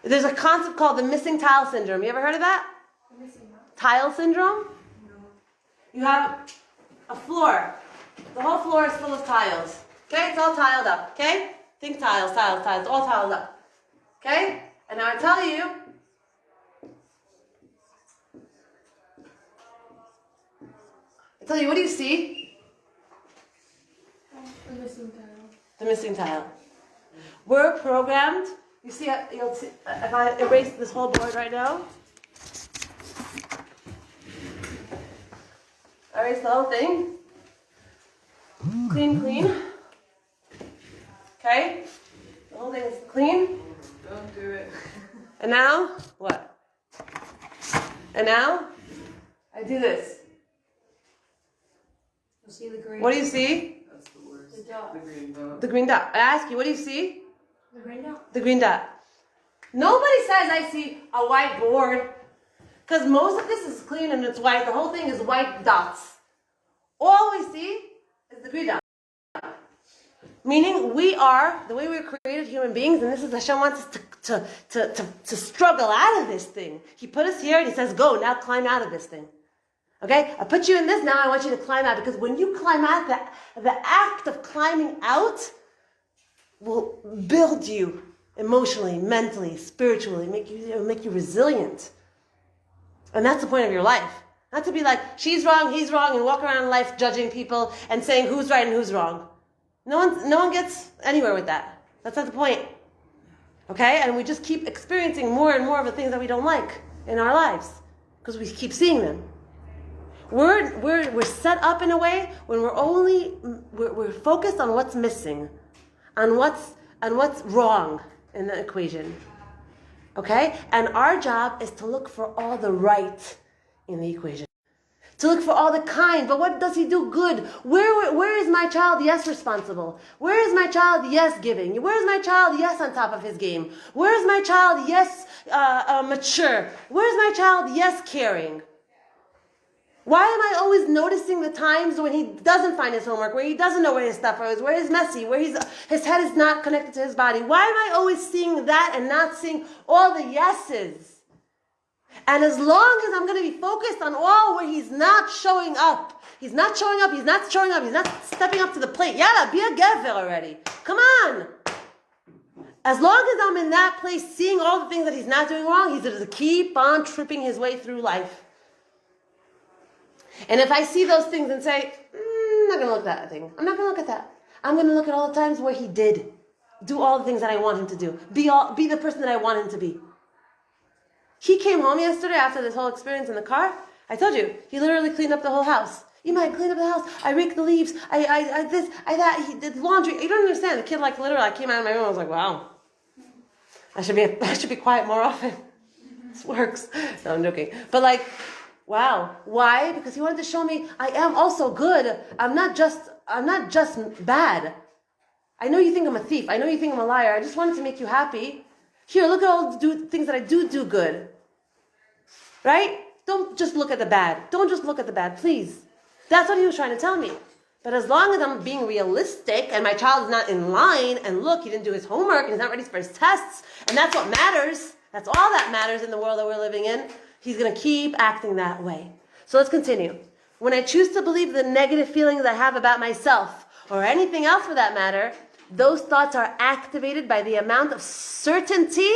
There's a concept called the missing tile syndrome. You ever heard of that? Tile syndrome? No. You have a floor. The whole floor is full of tiles. Okay? It's all tiled up. Okay? Think tiles. It's all tiled up. Okay? And now I tell you, what do you see? The missing tile. The missing tile. We're programmed. You see, you'll see, if I erase this whole board right now, erase the whole thing. Clean. Okay? The whole thing is clean. Don't do it. And now, what? And now, I do this. You'll see the green. What do you see? That's the worst. The dot. The green dot. The green dot. I ask you, what do you see? The green dot. The green dot. Nobody says I see a white board. Because most of this is clean and it's white. The whole thing is white dots. All we see is the green dot. Meaning we are, the way we're created human beings, and this is Hashem wants us to struggle out of this thing. He put us here and he says, go, now climb out of this thing. Okay? I put you in this, now I want you to climb out. Because when you climb out, the act of climbing out will build you emotionally, mentally, spiritually, make you resilient. And that's the point of your life. Not to be like, she's wrong, he's wrong, and walk around life judging people and saying who's right and who's wrong. No one gets anywhere with that. That's not the point. Okay? And we just keep experiencing more and more of the things that we don't like in our lives. Because we keep seeing them. We're set up in a way when we're focused on what's missing, on what's wrong in the equation. Okay? And our job is to look for all the right in the equation. To look for all the kind, but what does he do good? Where is my child? Yes, responsible. Where is my child? Yes, giving. Where is my child? Yes, on top of his game. Where is my child? Yes, mature. Where is my child? Yes, caring. Why am I always noticing the times when he doesn't find his homework, where he doesn't know where his stuff is, where he's messy, where his head is not connected to his body? Why am I always seeing that and not seeing all the yeses? And as long as I'm going to be focused on all where he's not showing up, he's not stepping up to the plate. Yalla, be a gever already. Come on. As long as I'm in that place, seeing all the things that he's not doing wrong, he's going to keep on tripping his way through life. And if I see those things and say, I'm not going to look at that thing. I'm not going to look at that. I'm going to look at all the times where he did do all the things that I want him to do. Be the person that I want him to be. He came home yesterday after this whole experience in the car. I told you, he literally cleaned up the whole house. Ima, I cleaned up the house. I raked the leaves. I this, I that. He did laundry. You don't understand. The kid literally, I came out of my room. I was like, wow. I should be quiet more often. This works. No, I'm joking. But wow. Why? Because he wanted to show me I am also good. I'm not just bad. I know you think I'm a thief. I know you think I'm a liar. I just wanted to make you happy. Here, look at all the things that I do good. Right? Don't just look at the bad. Don't just look at the bad, please. That's what he was trying to tell me. But as long as I'm being realistic and my child is not in line, and look, he didn't do his homework and he's not ready for his tests, and that's what matters, that's all that matters in the world that we're living in, he's going to keep acting that way. So let's continue. When I choose to believe the negative feelings I have about myself, or anything else for that matter, those thoughts are activated by the amount of certainty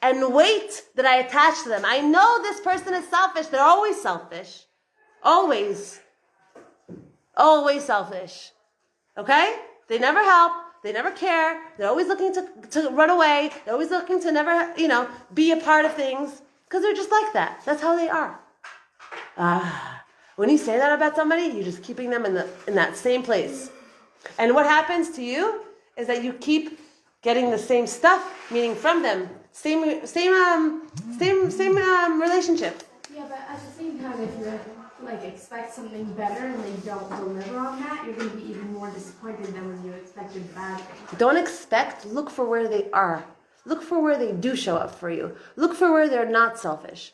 and weight that I attach to them. I know this person is selfish. They're always selfish. Always. Always selfish. Okay? They never help. They never care. They're always looking to run away. They're always looking to never, be a part of things. Because they're just like that. That's how they are. When you say that about somebody, you're just keeping them in that same place. And what happens to you is that you keep getting the same stuff, meaning from them. Same relationship. Yeah, but at the same time, if you expect something better and they don't deliver on that, you're going to be even more disappointed than when you expected bad things. Don't expect, look for where they are. Look for where they do show up for you. Look for where they're not selfish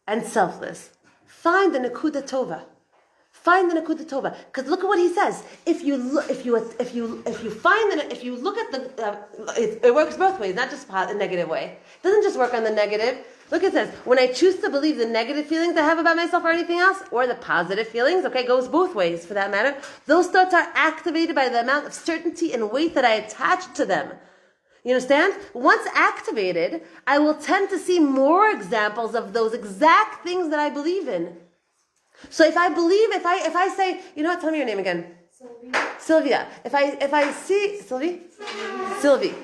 and selfless. Find the Nakuda Tova. Find the Nakuda Tova. Because look at what he says. If you look at it works both ways, not just a negative way. It doesn't just work on the negative. Look, it says, when I choose to believe the negative feelings I have about myself or anything else, or the positive feelings, it goes both ways for that matter, those thoughts are activated by the amount of certainty and weight that I attach to them. You understand? Once activated, I will tend to see more examples of those exact things that I believe in. So if I say, tell me your name again. Sylvia. If I see, Sylvie? Sylvie.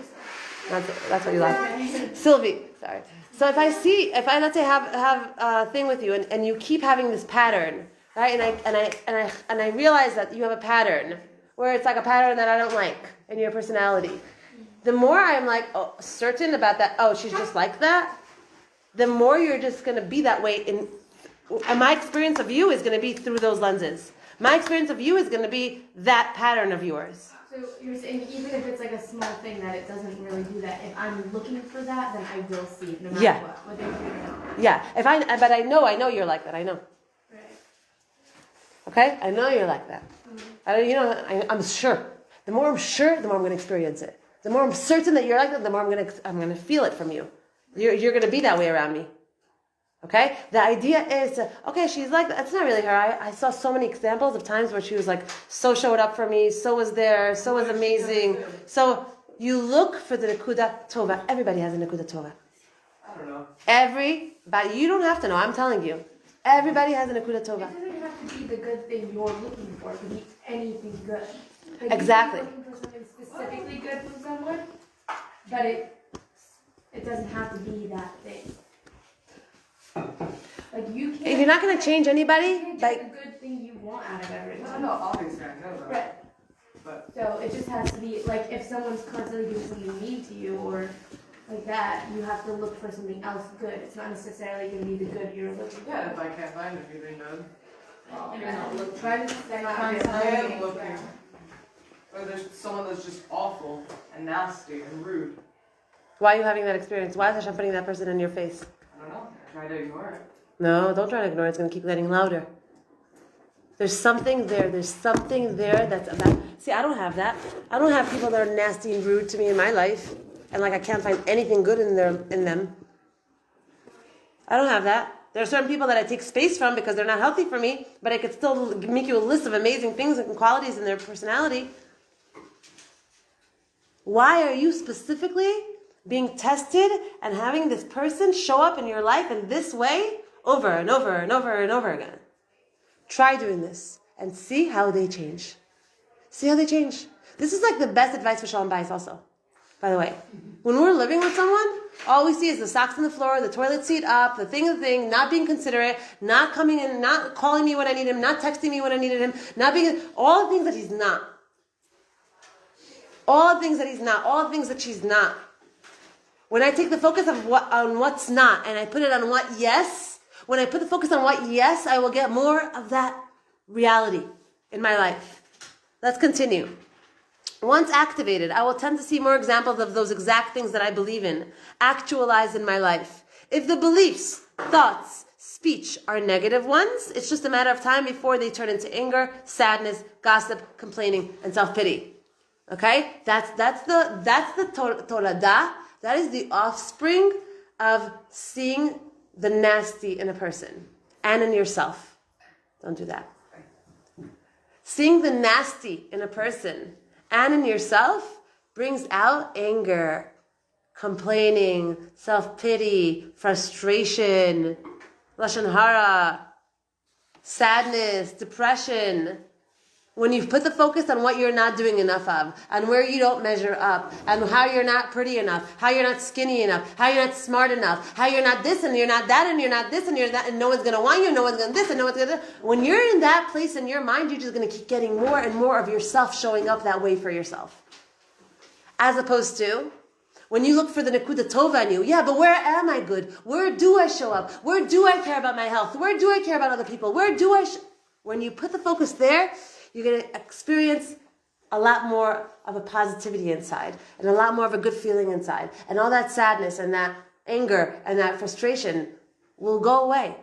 That's what you like. Sylvie, sorry. So if let's say have a thing with you and you keep having this pattern, right? And I realize that you have a pattern where it's like a pattern that I don't like in your personality. The more I'm certain about that, she's just like that, the more you're just going to be that way. And my experience of you is going to be through those lenses. My experience of you is going to be that pattern of yours. So you're saying even if it's a small thing that it doesn't really do that, if I'm looking for that, then I will see it no matter what they do or not. Yeah. But I know you're like that. I know. Right. Okay? I know you're like that. I'm sure. The more I'm sure, the more I'm going to experience it. The more I'm certain that you're like that, the more I'm going to feel it from you. You're going to be that way around me. Okay? The idea is, she's like that. It's not really her. I saw so many examples of times where she was so showed up for me, so was there, so was amazing. So you look for the Nakuda Tova. Everybody has a Nakuda Tova. I don't know. Everybody. You don't have to know. I'm telling you. Everybody has a Nakuda Tova. It doesn't have to be the good thing you're looking for. It could be anything good. Exactly. You could be looking for something specifically good from someone, but it doesn't have to be that thing. You can't. If you're not going to change anybody, You can't get the good thing you want out of everything. No, obviously I know that. Right. But So it just has to be if someone's constantly doing something mean to you or like that, you have to look for something else good. It's not necessarily going to be the good you're looking for. yeah, if I can't find anything good, Try to find I something. am looking. Or there's someone that's just awful and nasty and rude. why are you having that experience? Why is Hashem putting that person in your face? I don't know. Try to ignore it. No, don't try to ignore it. It's going to keep getting louder. There's something there. There's something there that's about... See, I don't have that. I don't have people that are nasty and rude to me in my life. And I can't find anything good in them. I don't have that. There are certain people that I take space from because they're not healthy for me, but I could still make you a list of amazing things and qualities in their personality. Why are you specifically being tested and having this person show up in your life in this way over and over and over and over again? Try doing this and see how they change. See how they change. This is the best advice for Shalom Bayis also, by the way. When we're living with someone, all we see is the socks on the floor, the toilet seat up, the thing, not being considerate, not coming in, not calling me when I need him, not texting me when I needed him, not being, all the things that he's not. All the things that he's not, all the things that she's not. When I take the focus on what's not and I put it on what yes, when I put the focus on what yes, I will get more of that reality in my life. Let's continue. Once activated, I will tend to see more examples of those exact things that I believe in, actualized in my life. If the beliefs, thoughts, speech are negative ones. It's just a matter of time before they turn into anger, sadness, gossip, complaining, and self-pity. Okay? That's the tolada. That is the offspring of seeing the nasty in a person and in yourself. Don't do that. Seeing the nasty in a person and in yourself brings out anger, complaining, self-pity, frustration, lashon hara, sadness, depression. When you put the focus on what you're not doing enough of, and where you don't measure up, and how you're not pretty enough, how you're not skinny enough, how you're not smart enough, how you're not this and you're not that and you're not this and you're that, and no one's gonna want you, no one's gonna this and no one's gonna. When you're in that place in your mind, you're just gonna keep getting more and more of yourself showing up that way for yourself. As opposed to when you look for the Nakuda Tova in you, yeah, but where am I good? Where do I show up? Where do I care about my health? Where do I care about other people? Where do I? When you put the focus there, you're going to experience a lot more of a positivity inside and a lot more of a good feeling inside. And all that sadness and that anger and that frustration will go away.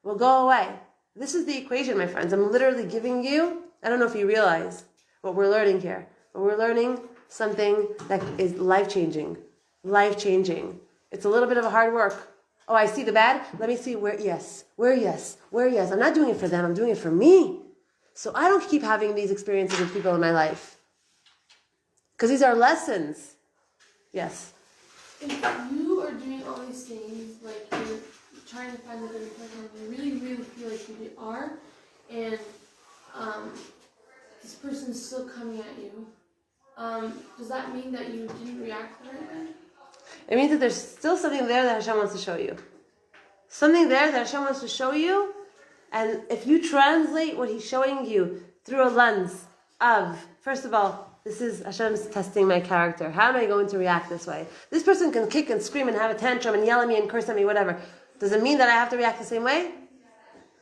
Will go away. This is the equation, my friends. I'm literally giving you, I don't know if you realize what we're learning here, but we're learning something that is life-changing. Life-changing. It's a little bit of a hard work. Oh, I see the bad? Let me see where yes. Where yes. Where yes. I'm not doing it for them. I'm doing it for me. So I don't keep having these experiences with people in my life. Because these are lessons. Yes. If you are doing all these things, like you're trying to find the good person, you really, really feel like you are, and this person's still coming at you, does that mean that you didn't react very good? It means that there's still something there that Hashem wants to show you. Something there that Hashem wants to show you. And if you translate what He's showing you through a lens of, first of all, this is Hashem's testing my character. How am I going to react this way? This person can kick and scream and have a tantrum and yell at me and curse at me, whatever. Does it mean that I have to react the same way?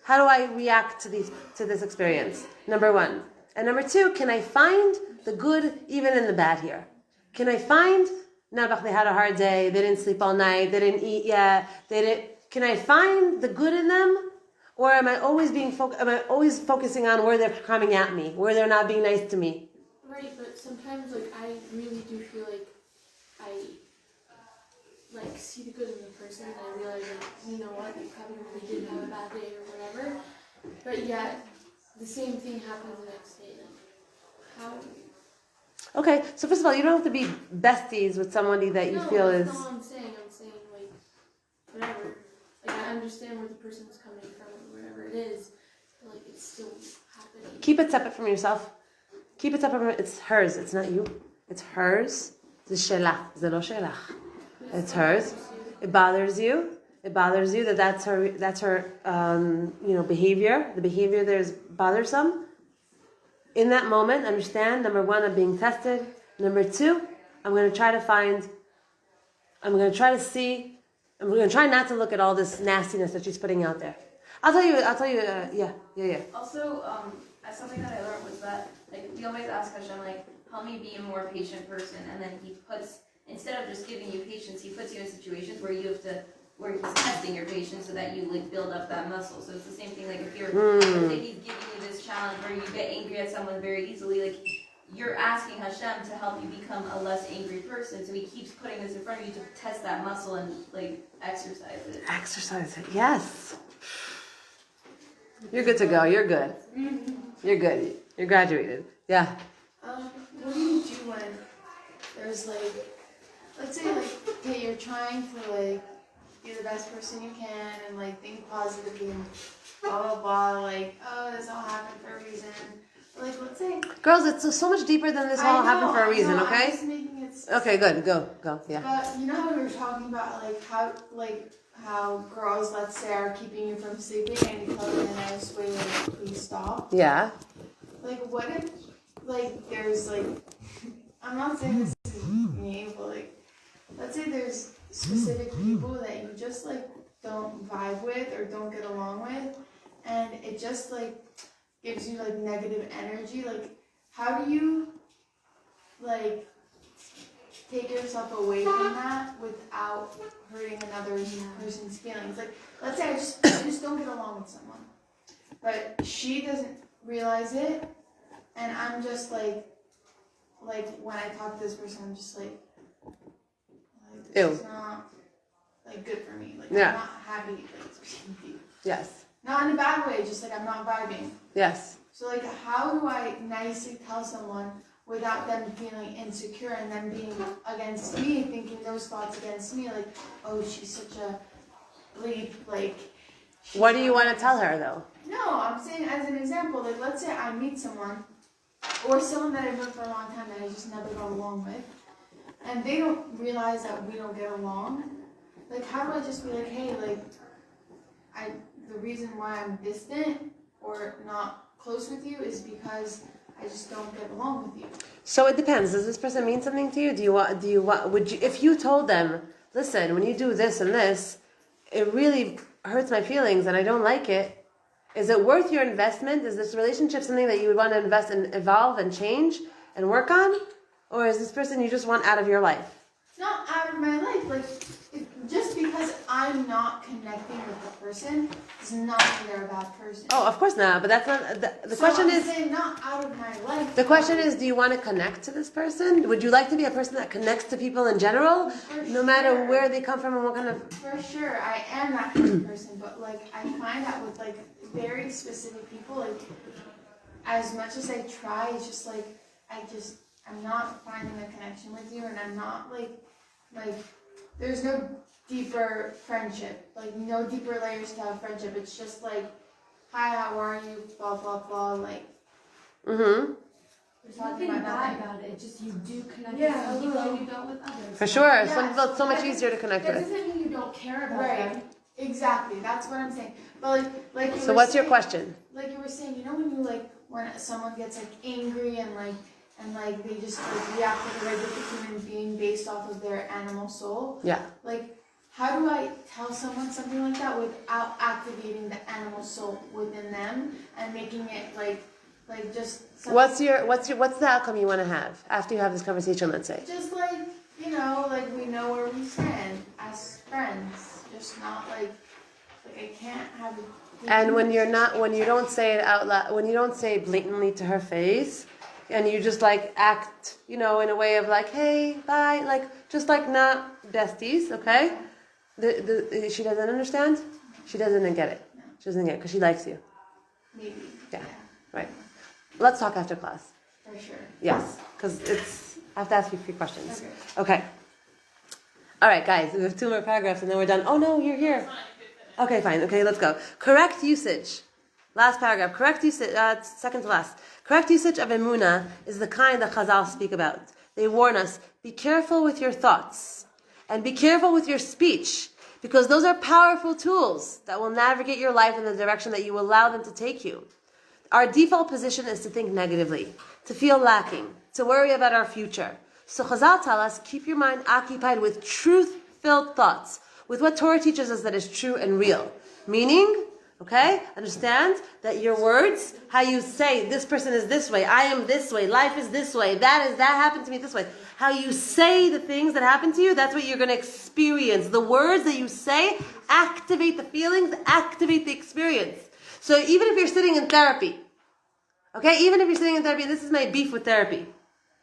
How do I react to this experience? Number one. And number two, can I find the good even in the bad here? Can I find, Nabach, they had a hard day, they didn't sleep all night, they didn't eat yet, can I find the good in them? Or am I always focusing on where they're coming at me, where they're not being nice to me? Right, but sometimes like I really do feel like I see the good in the person and I realize like, you know what, they probably really did have a bad day or whatever. But yet the same thing happens the next day. Like, how? Okay, so first of all, you don't have to be besties with somebody that you feel is. No, that's not what I'm saying. I'm saying like whatever. Like I understand where the person's coming from. Whatever it is, but like it's still happening. Keep it separate from yourself. Keep it separate from it's hers. It's not you. It's hers. It's shelach. It's hers. It bothers you. It bothers you that's her behavior. The behavior there is bothersome. In that moment, understand, number one, I'm being tested. Number two, I'm going to try to try not to look at all this nastiness that she's putting out there. I'll tell you, yeah. Also, something that I learned was that, like, we always ask Hashem, like, help me be a more patient person, and then He puts, instead of just giving you patience, He puts you in situations where He's testing your patience so that you, like, build up that muscle. So it's the same thing, like, if He's giving you this challenge where you get angry at someone very easily, like, you're asking Hashem to help you become a less angry person, so He keeps putting this in front of you to test that muscle and, like, exercise it. Exercise it, yes. You're good to go. You're good. You're good. You're graduated. Yeah. What do you do when there's like, let's say like, okay, you're trying to like be the best person you can and like think positively and blah blah blah, like, oh, this all happened for a reason. Like, let's say. Girls, it's so much deeper than this all happened for a reason, okay? I'm just making it. Okay, good. Go. Yeah. But you know how we were talking about how girls, let's say, are keeping you from sleeping and you tell them in a nice way, like, please stop. Yeah. Like, what if, like, there's, like, I'm not saying this is me, but, like, let's say there's specific people that you just, like, don't vibe with or don't get along with, and it just, like, gives you, like, negative energy. Like, how do you, like, take yourself away from that without hurting another person's feelings. Like, let's say I just don't get along with someone, but she doesn't realize it, and I'm just like when I talk to this person, I'm just like this is not like good for me. Like, Yeah. I'm not happy like speaking to you. Yes. Not in a bad way, just like I'm not vibing. Yes. So like, how do I nicely tell someone without them feeling insecure and them being against me, thinking those thoughts against me, like, oh, she's such a bleep, like. What do you want to tell her though? No, I'm saying as an example, like, let's say I meet someone, or someone that I've known for a long time that I just never got along with, and they don't realize that we don't get along. Like, how do I just be like, hey, like, the reason why I'm distant or not close with you is because I just don't get along with you. So it depends. Does this person mean something to you? Would you, if you told them, listen, when you do this and this, it really hurts my feelings and I don't like it. Is it worth your investment? Is this relationship something that you would want to invest in, evolve and change and work on? Or is this person you just want out of your life? Not out of my life. Like, just because I'm not connecting with the person does not mean they're a bad person. Oh, of course not. But that's not the question. I'm Is saying not out of my life. the question is, do you want to connect to this person? Would you like to be a person that connects to people in general, no matter where they come from and what kind of? For sure, I am that kind of person. But like, I find that with like very specific people, like, as much as I try, it's just like I'm not finding a connection with you, and I'm not like there's no deeper friendship, like no deeper layers to have friendship. It's just like, hi, how are you, blah blah blah, like. Mm-hmm. There's nothing bad about it. It's just you do connect Yeah, with some people and you don't with others. For sure, Yeah, some people it's so much easier to connect That with. doesn't mean you don't care about Right. them. Exactly, that's what I'm saying. But like you So were what's your saying- question? Like you were saying, you know, when someone gets like angry and they just like react like a regular human being based off of their animal soul. Yeah. Like, how do I tell someone something like that without activating the animal soul within them and making it like just something, What's the outcome you want to have after you have this conversation? Let's say. just like, you know, like we know where we stand as friends, just not like I can't have. And when you don't say it out loud, when you don't say it blatantly to her face, and you just like act, you know, in a way of like, hey, bye, like just like not besties, okay? She doesn't understand. She doesn't get it. She doesn't get it because she likes you. Maybe. Yeah. Right. Let's talk after class. For sure. Yes, because I have to ask you 3 questions. Okay. Okay. All right, guys, we have 2 more paragraphs and then we're done. Oh no, you're here. Okay, fine. Okay, let's go. Correct usage. Last paragraph. Correct usage. Second to last. Correct usage of emunah is the kind that Chazal speak about. They warn us: be careful with your thoughts and be careful with your speech, because those are powerful tools that will navigate your life in the direction that you allow them to take you. Our default position is to think negatively, to feel lacking, to worry about our future. So Chazal tell us, keep your mind occupied with truth-filled thoughts, with what Torah teaches us that is true and real. Meaning, okay, understand that your words, how you say, this person is this way, I am this way, life is this way, that happened to me this way. How you say the things that happen to you, that's what you're going to experience. The words that you say activate the feelings, activate the experience. So even if you're sitting in therapy, okay, even if you're sitting in therapy, this is my beef with therapy.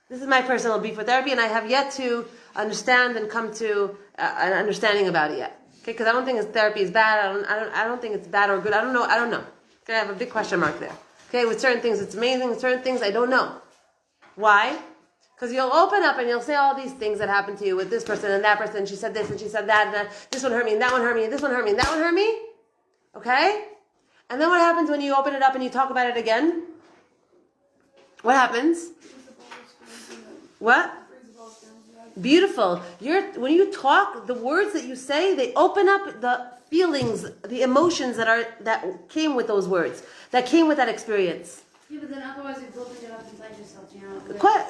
This is my personal beef with therapy, and I have yet to understand and come to an understanding about it yet. Okay, because I don't think therapy is bad. I don't think it's bad or good. I don't know. Okay, I have a big question mark there. Okay, with certain things it's amazing. With certain things I don't know. Why? Because you'll open up and you'll say all these things that happened to you with this person and that person. She said this and she said that, and this one hurt me and that one hurt me and this one hurt me and that one hurt me. Okay, and then what happens when you open it up and you talk about it again? What happens? What? Beautiful. When you talk, the words that you say, they open up the feelings, the emotions that came with those words, that came with that experience. Yeah, but then otherwise it's opened it up inside yourself, you know?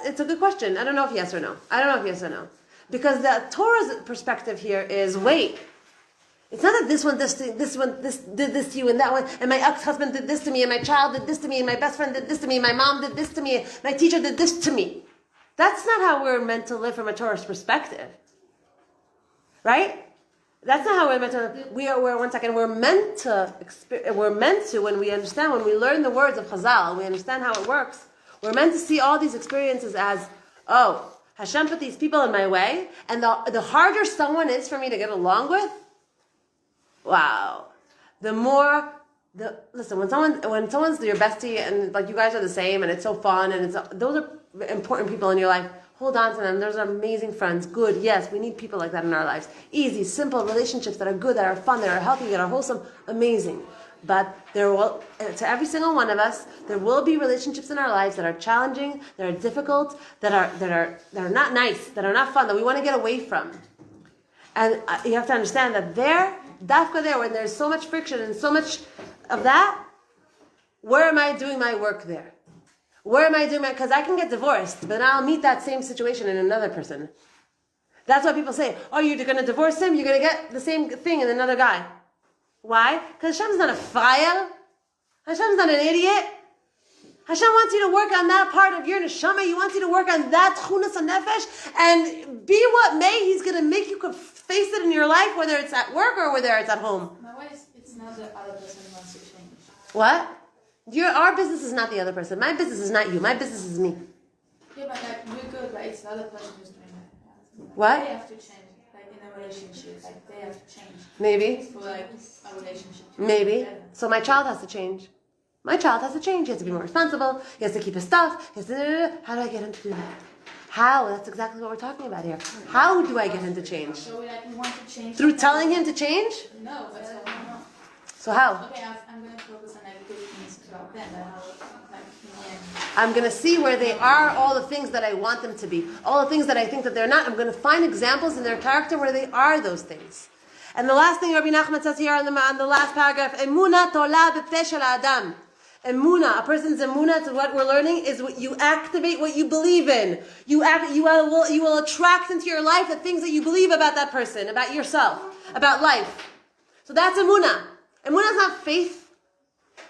It's a good question. I don't know if yes or no. Because the Torah's perspective here is, wait, it's not that this one did this to you, and that one, and my ex-husband did this to me, and my child did this to me, and my best friend did this to me, and my mom did this to me, and my teacher did this to me. That's not how we're meant to live from a Torah's perspective. Right? That's not how we're meant to. We're one second. We're meant to. When we understand, when we learn the words of Chazal, we understand how it works. We're meant to see all these experiences as, oh, Hashem put these people in my way, and the harder someone is for me to get along with, wow. Listen, when someone's your bestie and like you guys are the same and it's so fun and those are important people in your life. Hold on to them. Those are amazing friends. Good. Yes, we need people like that in our lives. Easy, simple relationships that are good, that are fun, that are healthy, that are wholesome. Amazing. But to every single one of us, there will be relationships in our lives that are challenging, that are difficult, that are not nice, that are not fun, that we want to get away from. And you have to understand that dafka there, when there's so much friction and so much of that, where am I doing my work there? Where am I doing because I can get divorced, but I'll meet that same situation in another person. That's why people say, oh, you're going to divorce him, you're going to get the same thing in another guy. Why? Because Hashem's not a fire. Hashem's not an idiot. Hashem wants you to work on that part of your neshama. He wants you to work on that chunas nefesh, and be what may, He's going to make you face it in your life, whether it's at work or whether it's at home. My way is, it's not the other person who wants to change. What? Our business is not the other person. My business is not you. My business is me. Yeah, but like, we're good, but it's the other person who's doing that. What? They have to change, like in a relationship, like they have to change. Maybe. For like a relationship. Maybe. So my child has to change. My child has to change. He has to be more responsible. He has to keep his stuff. How do I get him to do that? How? That's exactly what we're talking about here. How do I get him to change? So we want to change. Through telling him to change? No, but so no. So how? Okay, I'm going to focus on like good things about them, but how like I'm going to see where they are, all the things that I want them to be. All the things that I think that they're not. I'm going to find examples in their character where they are those things. And the last thing Rabbi Nachman says here on the last paragraph, Emuna tola b'peh shel ha'adam. Emuna, a person's emuna, to what we're learning, is what you activate what you believe in. You will attract into your life the things that you believe about that person, about yourself, about life. So that's emuna. Emuna is not faith.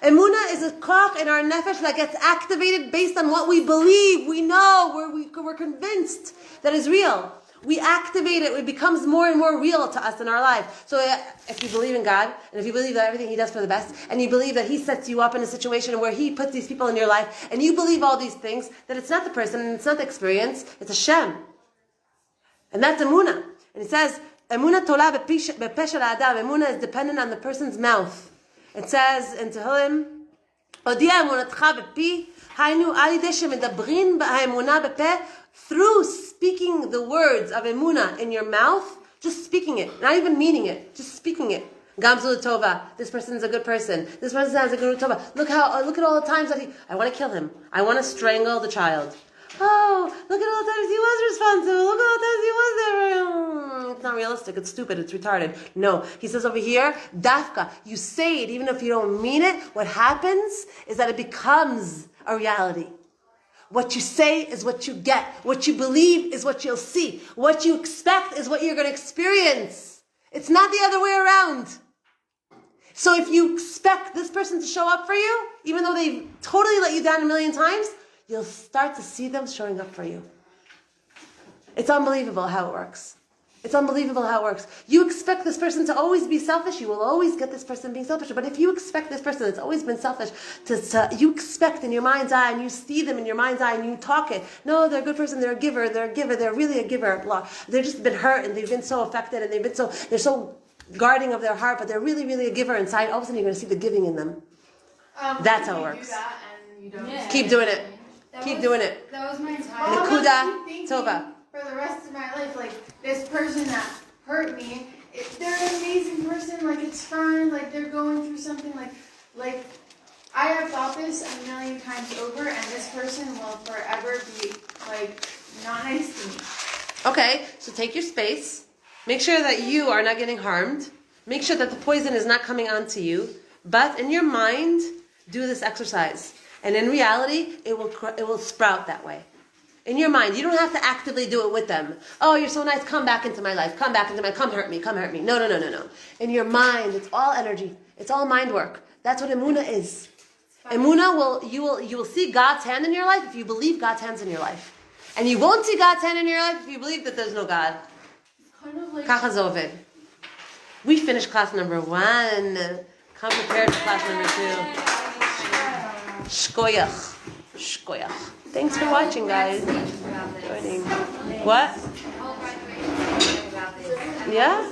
Emuna is a koch in our nefesh that gets activated based on what we believe, we know, we're convinced that is real. We activate it, it becomes more and more real to us in our life. So if you believe in God, and if you believe that everything He does for the best, and you believe that He sets you up in a situation where He puts these people in your life, and you believe all these things, that it's not the person, and it's not the experience, it's Hashem. And that's Emunah. And it says, Emunah tola b'peh shel ha'adam. Emunah is dependent on the person's mouth. It says in Tehillim, Odia emunatcha b'pi, haynu al yidei shemedabrin ha'emunah b'peh, through speaking the words of emunah in your mouth, just speaking it, not even meaning it, just speaking it. Gamzu tova. This person's a good person. This person has a good tova. Look at all the times that I want to kill him. I want to strangle the child. Oh, look at all the times he was responsible. Look at all the times he was there. It's not realistic. It's stupid. It's retarded. No. He says over here, dafka. You say it even if you don't mean it. What happens is that it becomes a reality. What you say is what you get. What you believe is what you'll see. What you expect is what you're going to experience. It's not the other way around. So if you expect this person to show up for you, even though they've totally let you down a million times, you'll start to see them showing up for you. It's unbelievable how it works. It's unbelievable how it works. You expect this person to always be selfish, you will always get this person being selfish. But if you expect this person that's always been selfish, you expect in your mind's eye, and you see them in your mind's eye, and you talk it. No, they're a good person, they're a giver, they're really a giver. Blah. They've just been hurt, and they've been so affected, and they're so guarding of their heart, but they're really, really a giver inside. All of a sudden you're going to see the giving in them. That's how it works. Do that and you don't Keep doing it. Keep doing it. That was my entire. Nakuda tova. For the rest of my life, like this person that hurt me, they're an amazing person. Like it's fine. Like they're going through something. Like I have thought this a million times over, and this person will forever be like not nice to me. Okay, so take your space. Make sure that you are not getting harmed. Make sure that the poison is not coming onto you. But in your mind, do this exercise. And in reality, it will sprout that way. In your mind, you don't have to actively do it with them. Oh, you're so nice, come back into my life, come hurt me. No. In your mind, it's all energy. It's all mind work. That's what Emunah is. Emunah you will see God's hand in your life if you believe God's hand's in your life. And you won't see God's hand in your life if you believe that there's no God. Kind of like Kacha Zovid. We finished class number 1. Come prepared for class number 2. Shkoyach. Shkoyach. Thanks for watching, guys. Joining. What? Oh, by the way, about this. Yeah?